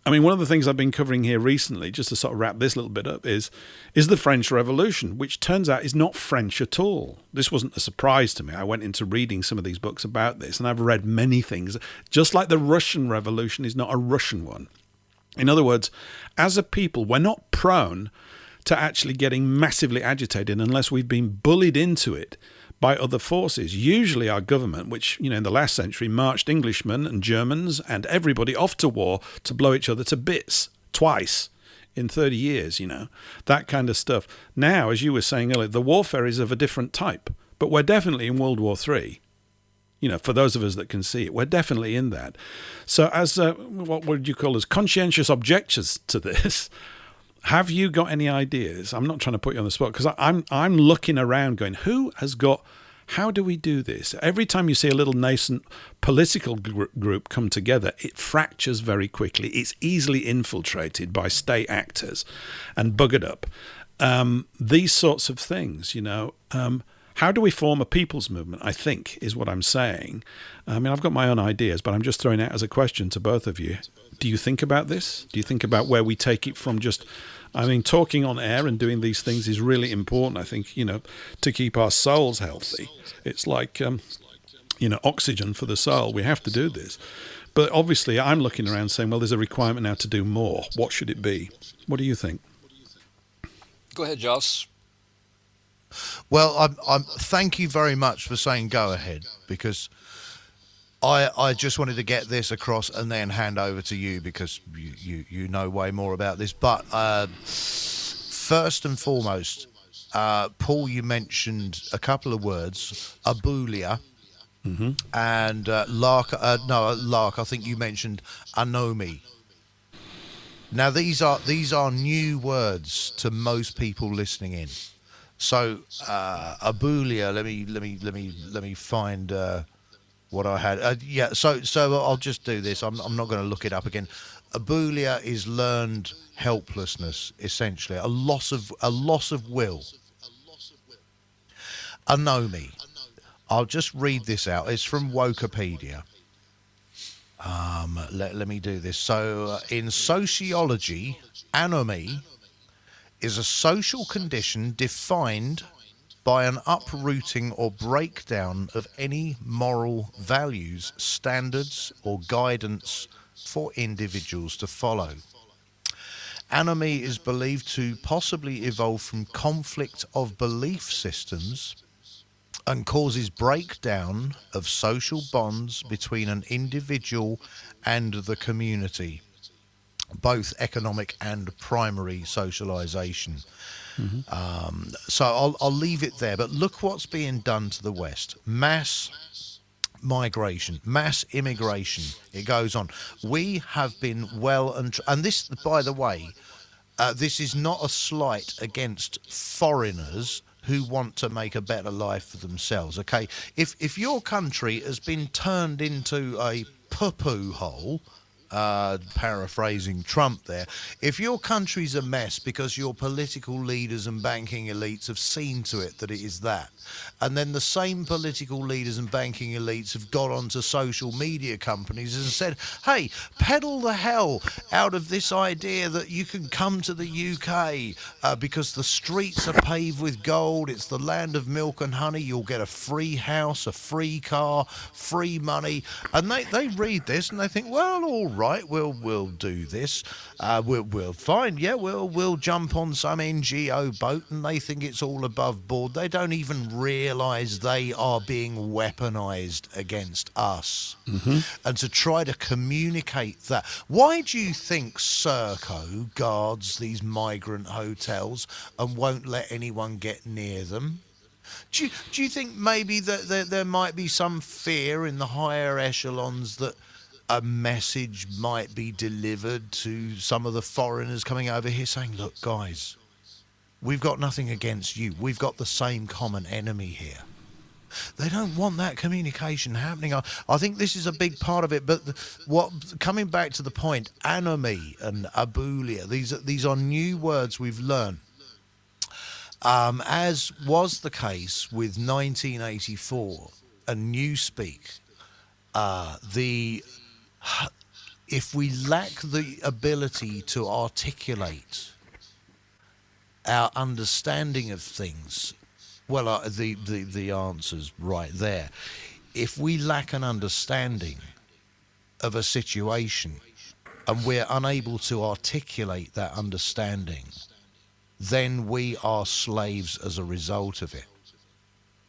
I mean, one of the things I've been covering here recently, just to sort of wrap this little bit up, is the French Revolution, which turns out is not French at all. This wasn't a surprise to me. I went into reading some of these books about this, and I've read many things. Just like the Russian Revolution is not a Russian one. In other words, as a people, we're not prone to actually getting massively agitated unless we've been bullied into it by other forces. Usually our government, which, in the last century marched Englishmen and Germans and everybody off to war to blow each other to bits twice in 30 years, that kind of stuff. Now, as you were saying earlier, the warfare is of a different type, but we're definitely in World War III. For those of us that can see it, we're definitely in that. So as, what would you call as conscientious objectors to this, have you got any ideas? I'm not trying to put you on the spot, because I'm looking around going, how do we do this? Every time you see a little nascent political group come together, it fractures very quickly. It's easily infiltrated by state actors and buggered up. These sorts of things, how do we form a people's movement, I think, is what I'm saying. I mean, I've got my own ideas, but I'm just throwing it out as a question to both of you. Do you think about this? Do you think about where we take it from? Talking on air and doing these things is really important, I think, to keep our souls healthy. It's like, oxygen for the soul. We have to do this. But obviously, I'm looking around saying, well, there's a requirement now to do more. What should it be? What do you think? Go ahead, Joss. Well, I'm thank you very much for saying go ahead, because I just wanted to get this across and then hand over to you, because you know way more about this. But first and foremost, Paul, you mentioned a couple of words, abulia, and Lark. Lark. I think you mentioned anomi. Now these are new words to most people listening in. So abulia. Let me find what I had. So I'll just do this. I'm not going to look it up again. Abulia is learned helplessness, essentially a loss of will. Anomi. I'll just read this out. It's from Wikipedia. Let me do this. So in sociology, anomy is a social condition defined by an uprooting or breakdown of any moral values, standards, or guidance for individuals to follow. Anomy is believed to possibly evolve from conflict of belief systems and causes breakdown of social bonds between an individual and the community, both economic and primary socialization. So I'll leave it there, but look what's being done to the West. Mass migration, mass immigration. It goes on. We have been and this, by the way, this is not a slight against foreigners who want to make a better life for themselves. Okay, if your country has been turned into a poo-poo hole, paraphrasing Trump there, if your country's a mess because your political leaders and banking elites have seen to it that it is that, and then the same political leaders and banking elites have got onto social media companies and said, hey, peddle the hell out of this idea that you can come to the UK because the streets are paved with gold, it's the land of milk and honey, you'll get a free house, a free car, free money, and they read this and they think, well, all right, we'll do this, we'll fine, yeah, we'll jump on some NGO boat, and they think it's all above board. They don't even realise they are being weaponised against us. And to try to communicate that, why do you think Serco guards these migrant hotels and won't let anyone get near them? Do you think maybe that there might be some fear in the higher echelons that a message might be delivered to some of the foreigners coming over here saying, look, guys, we've got nothing against you. We've got the same common enemy here. They don't want that communication happening. I think this is a big part of it. But coming back to the point, anomie and abulia, these are new words we've learned. As was the case with 1984 and Newspeak, if we lack the ability to articulate our understanding of things, well, the answer's right there. If we lack an understanding of a situation and we're unable to articulate that understanding, then we are slaves as a result of it.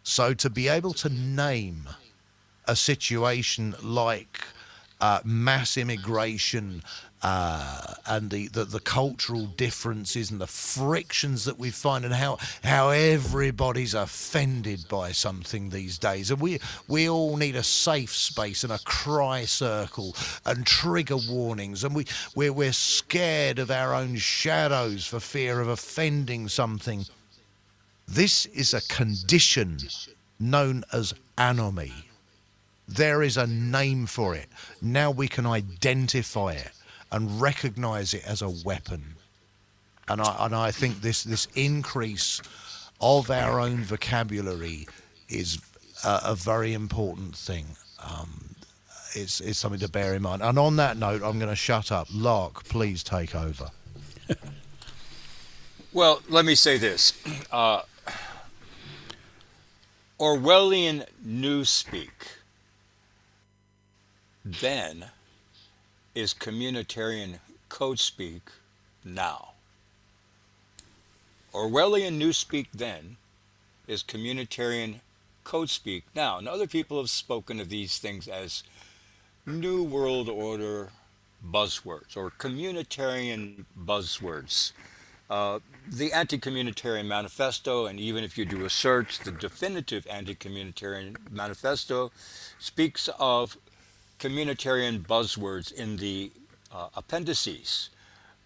So to be able to name a situation like mass immigration and the cultural differences and the frictions that we find, and how everybody's offended by something these days, and we all need a safe space and a cry circle and trigger warnings, and we're scared of our own shadows for fear of offending something. This is a condition known as anomie. There is a name for it. Now we can identify it and recognize it as a weapon. And I think this increase of our own vocabulary is a very important thing. It's something to bear in mind. And on that note, I'm going to shut up. Lark, please take over. Well, let me say this. Orwellian newspeak then is communitarian code speak now. Orwellian newspeak then is communitarian code speak now. And other people have spoken of these things as New World Order buzzwords or communitarian buzzwords. The Anti-Communitarian Manifesto, and even if you do a search, the definitive Anti-Communitarian Manifesto speaks of communitarian buzzwords in the appendices.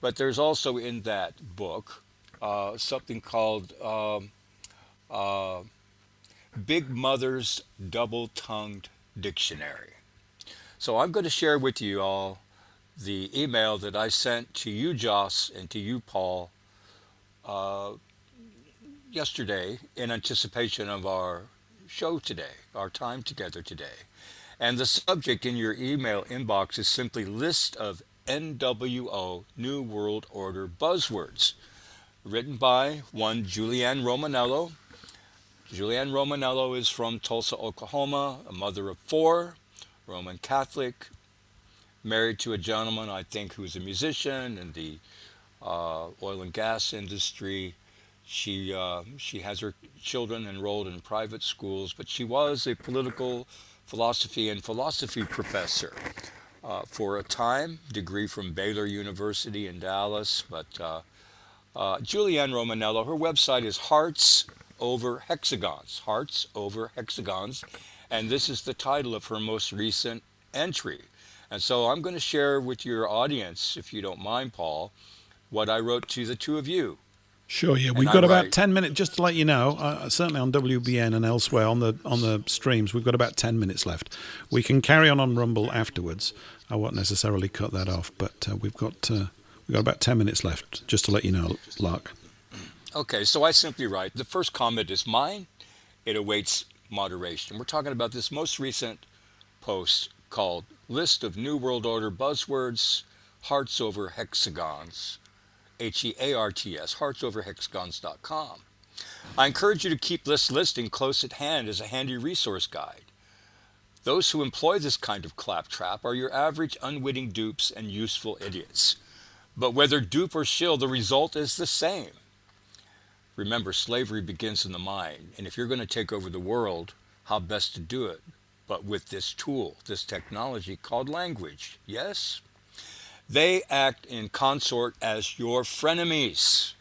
But there's also in that book something called Big Mother's Double-Tongued Dictionary. So I'm going to share with you all the email that I sent to you, Joss, and to you, Paul, yesterday in anticipation of our show today, our time together today. And the subject in your email inbox is simply list of NWO, New World Order buzzwords, written by one Julianne Romanello. Julianne Romanello is from Tulsa, Oklahoma, a mother of 4, Roman Catholic, married to a gentleman, I think, who's a musician in the oil and gas industry. She has her children enrolled in private schools, but she was a political philosophy professor for a time, degree from Baylor University in Dallas. But Julianne Romanello, her website is Hearts Over Hexagons, Hearts Over Hexagons, and this is the title of her most recent entry. And so I'm going to share with your audience, if you don't mind, Paul, what I wrote to the two of you. Sure, yeah. We've got about 10 minutes, just to let you know, certainly on WBN and elsewhere on the streams, we've got about 10 minutes left. We can carry on Rumble afterwards. I won't necessarily cut that off, but we've got about 10 minutes left, just to let you know, Lark. Okay, so I simply write, the first comment is mine. It awaits moderation. We're talking about this most recent post called List of New World Order Buzzwords, Hearts Over Hexagons. HEARTS, heartsoverhexagons.com. I encourage you to keep this listing close at hand as a handy resource guide. Those who employ this kind of claptrap are your average unwitting dupes and useful idiots. But whether dupe or shill, the result is the same. Remember, slavery begins in the mind, and if you're going to take over the world, how best to do it? But with this tool, this technology called language, yes? They act in consort as your frenemies.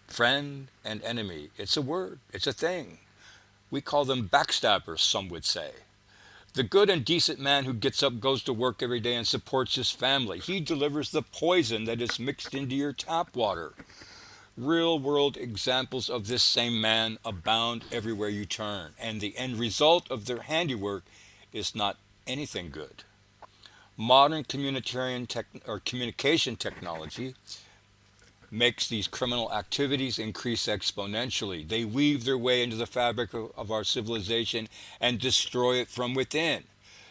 Friend and enemy. It's a word. It's a thing. We call them backstabbers, some would say. The good and decent man who gets up, goes to work every day, and supports his family. He delivers the poison that is mixed into your tap water. Real-world examples of this same man abound everywhere you turn, and the end result of their handiwork is not anything good. Modern communication technology makes these criminal activities increase exponentially. They weave their way into the fabric of our civilization and destroy it from within.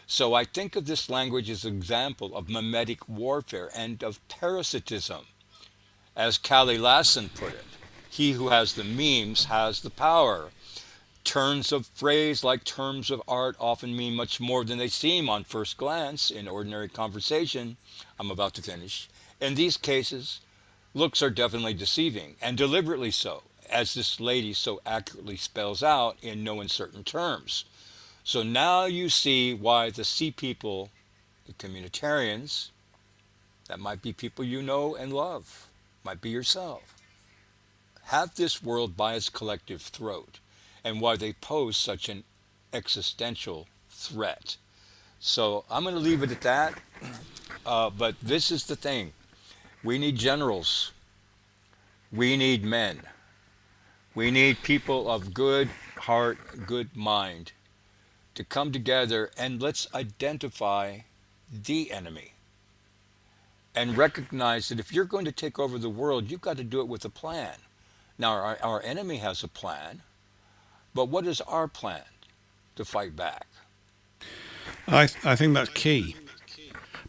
So I think of this language as an example of mimetic warfare and of parasitism. As Callie Lasson put it, he who has the memes has the power. Turns of phrase, like terms of art, often mean much more than they seem on first glance in ordinary conversation. I'm about to finish. In these cases, looks are definitely deceiving, and deliberately so, as this lady so accurately spells out in no uncertain terms. So now you see why the sea people, the communitarians, that might be people you know and love, might be yourself, have this world by its collective throat, and why they pose such an existential threat. So I'm going to leave it at that, but this is the thing. We need generals. We need men. We need people of good heart, good mind to come together, and let's identify the enemy and recognize that if you're going to take over the world, you've got to do it with a plan. Now, our enemy has a plan, but what is our plan to fight back? I think that's key.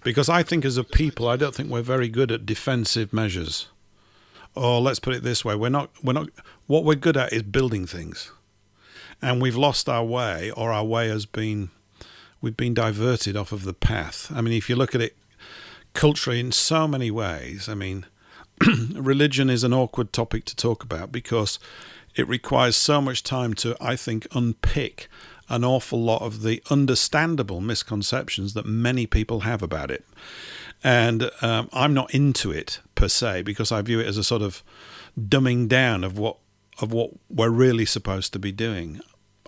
Because I think as a people, I don't think we're very good at defensive measures. Or let's put it this way, we're not. What we're good at is building things. And we've lost our way, or our way we've been diverted off of the path. I mean, if you look at it culturally in so many ways, I mean, religion is an awkward topic to talk about because it requires so much time to, I think, unpick an awful lot of the understandable misconceptions that many people have about it. And I'm not into it per se because I view it as a sort of dumbing down of what we're really supposed to be doing.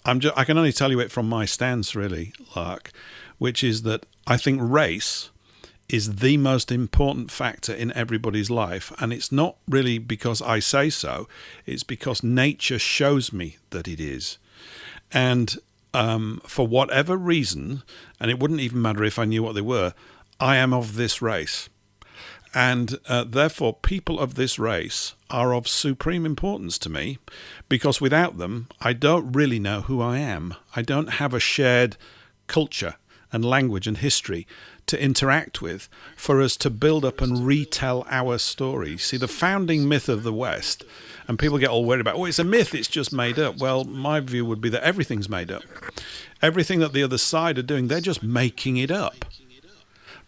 I can only tell you it from my stance, really, Lark, which is that I think race is the most important factor in everybody's life. And it's not really because I say so. It's because nature shows me that it is. And for whatever reason, and it wouldn't even matter if I knew what they were, I am of this race. And therefore, people of this race are of supreme importance to me, because without them, I don't really know who I am. I don't have a shared culture and language and history to interact with for us to build up and retell our story. See, the founding myth of the West, and people get all worried about, it's a myth, it's just made up. Well, my view would be that everything's made up. Everything that the other side are doing, they're just making it up.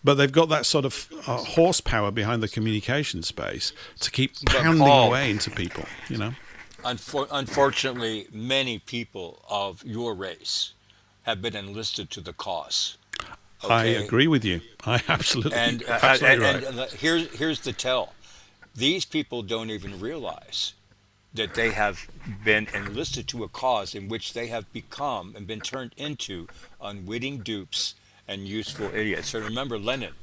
But they've got that sort of horsepower behind the communication space to keep pounding away into people, you know. Unfortunately, many people of your race have been enlisted to the cause. Okay? I agree with you. I absolutely, absolutely right. And here's the tell. These people don't even realize that they have been enlisted to a cause in which they have become and been turned into unwitting dupes and useful idiots. So remember Lenin,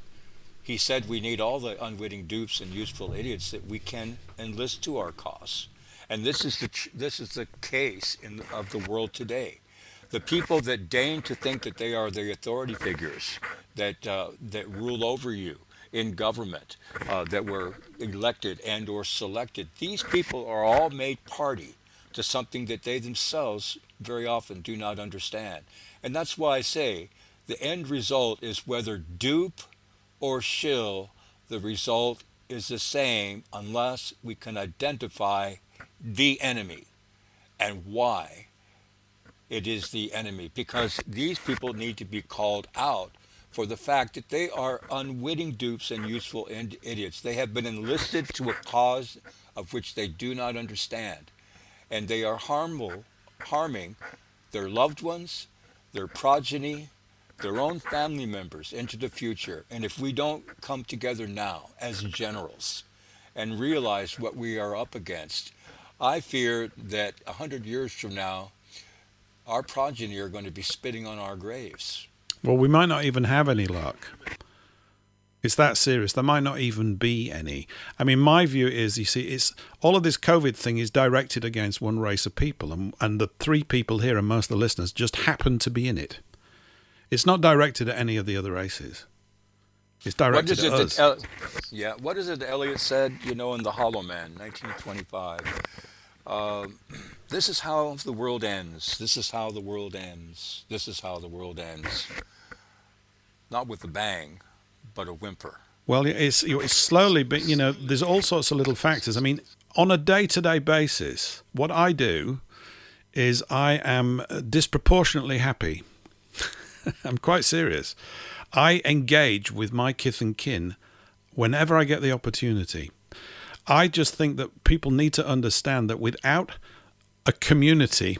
he said we need all the unwitting dupes and useful idiots that we can enlist to our cause. And this is the case of the world today. The people that deign to think that they are the authority figures that rule over you in government, that were elected and or selected, these people are all made party to something that they themselves very often do not understand. And that's why I say the end result is whether dupe or shill, the result is the same unless we can identify the enemy and why it is the enemy. Because these people need to be called out for the fact that they are unwitting dupes and useful idiots. They have been enlisted to a cause of which they do not understand. And they are harming their loved ones, their progeny, their own family members into the future. And if we don't come together now as generals and realize what we are up against, I fear that 100 years from now, our progeny are going to be spitting on our graves. Well, we might not even have any luck. It's that serious. There might not even be any. I mean, my view is, you see, it's all of this COVID thing is directed against one race of people, and the three people here and most of the listeners just happen to be in it. It's not directed at any of the other races. It's directed at us. What is it that Eliot said, in The Hollow Man, 1925? This is how the world ends. This is how the world ends. This is how the world ends. Not with a bang, but a whimper. Well, it's slowly, but there's all sorts of little factors. I mean, on a day-to-day basis, what I do is I am disproportionately happy. I'm quite serious. I engage with my kith and kin whenever I get the opportunity. I just think that people need to understand that without a community,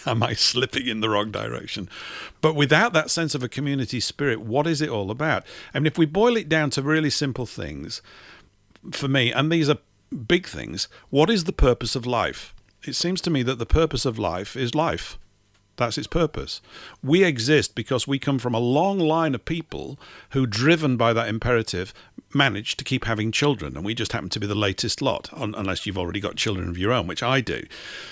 am I slipping in the wrong direction? But without that sense of a community spirit, what is it all about? I mean, if we boil it down to really simple things, for me, and these are big things, what is the purpose of life? It seems to me that the purpose of life is life. That's its purpose. We exist because we come from a long line of people who, driven by that imperative, managed to keep having children. And we just happen to be the latest lot, unless you've already got children of your own, which I do.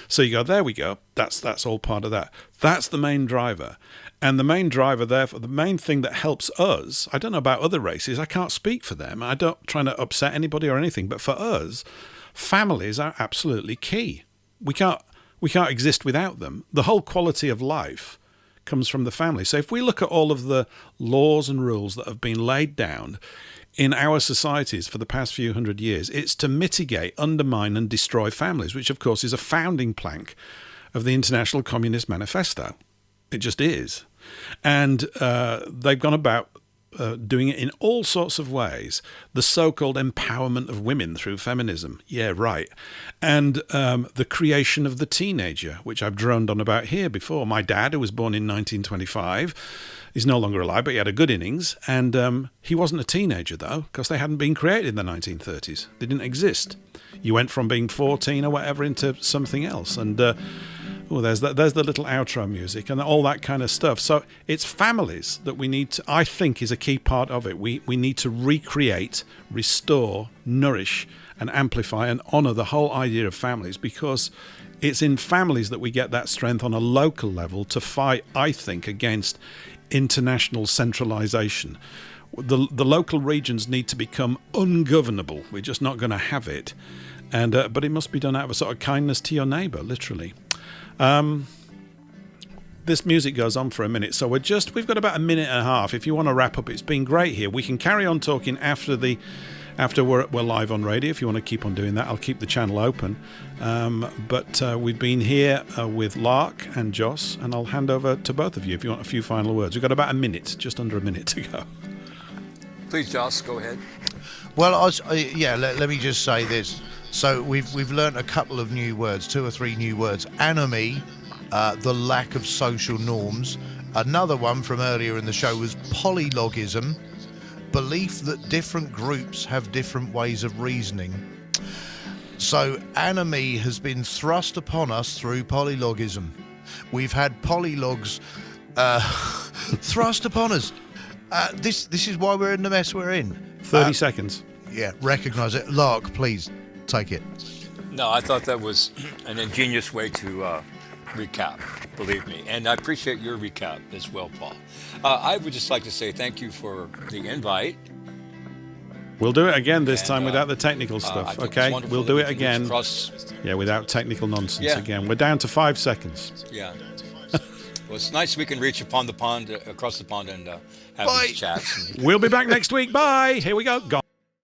So you go, there we go. That's all part of that. That's the main driver. And the main driver, therefore, the main thing that helps us, I don't know about other races, I can't speak for them. I don't try to upset anybody or anything. But for us, families are absolutely key. We can't exist without them. The whole quality of life comes from the family. So if we look at all of the laws and rules that have been laid down in our societies for the past few hundred years, it's to mitigate, undermine and destroy families, which of course is a founding plank of the International Communist Manifesto. It just is. And they've gone about doing it in all sorts of ways. The so-called empowerment of women through feminism. Yeah, right. And the creation of the teenager, which I've droned on about here before. My dad, who was born in 1925, is no longer alive, but he had a good innings. And he wasn't a teenager, though, because they hadn't been created in the 1930s. They didn't exist. You went from being 14 or whatever into something else. And there's the little outro music and all that kind of stuff. So it's families that we need to, I think, is a key part of it. We need to recreate, restore, nourish, and amplify and honour the whole idea of families, because it's in families that we get that strength on a local level to fight, I think, against international centralisation. The local regions need to become ungovernable. We're just not going to have it. And but it must be done out of a sort of kindness to your neighbour, literally. This music goes on for a minute, so we've got about a minute and a half. If you want to wrap up, it's been great here. We can carry on talking after we're live on radio. If you want to keep on doing that, I'll keep the channel open. But we've been here with Lark and Joss, and I'll hand over to both of you if you want a few final words. We've got about a minute, just under a minute to go. Please, Joss, go ahead. Well, let me just say this. So we've learnt a couple of new words, 2 or 3 new words. Anomie, the lack of social norms. Another one from earlier in the show was polylogism, belief that different groups have different ways of reasoning. So anomie has been thrust upon us through polylogism. We've had polylogs thrust upon us. This is why we're in the mess we're in. 30 seconds. Yeah, recognise it. Lark, please. Take it. No, I thought that was an ingenious way to recap, believe me. And I appreciate your recap as well, Paul. I would just like to say thank you for the invite. We'll do it again this time without the technical stuff, okay? We'll do it again. Without technical nonsense again. We're down to 5 seconds. Yeah. Well, it's nice we can reach across the pond and have these chats. We'll be back next week. Bye. Here we go.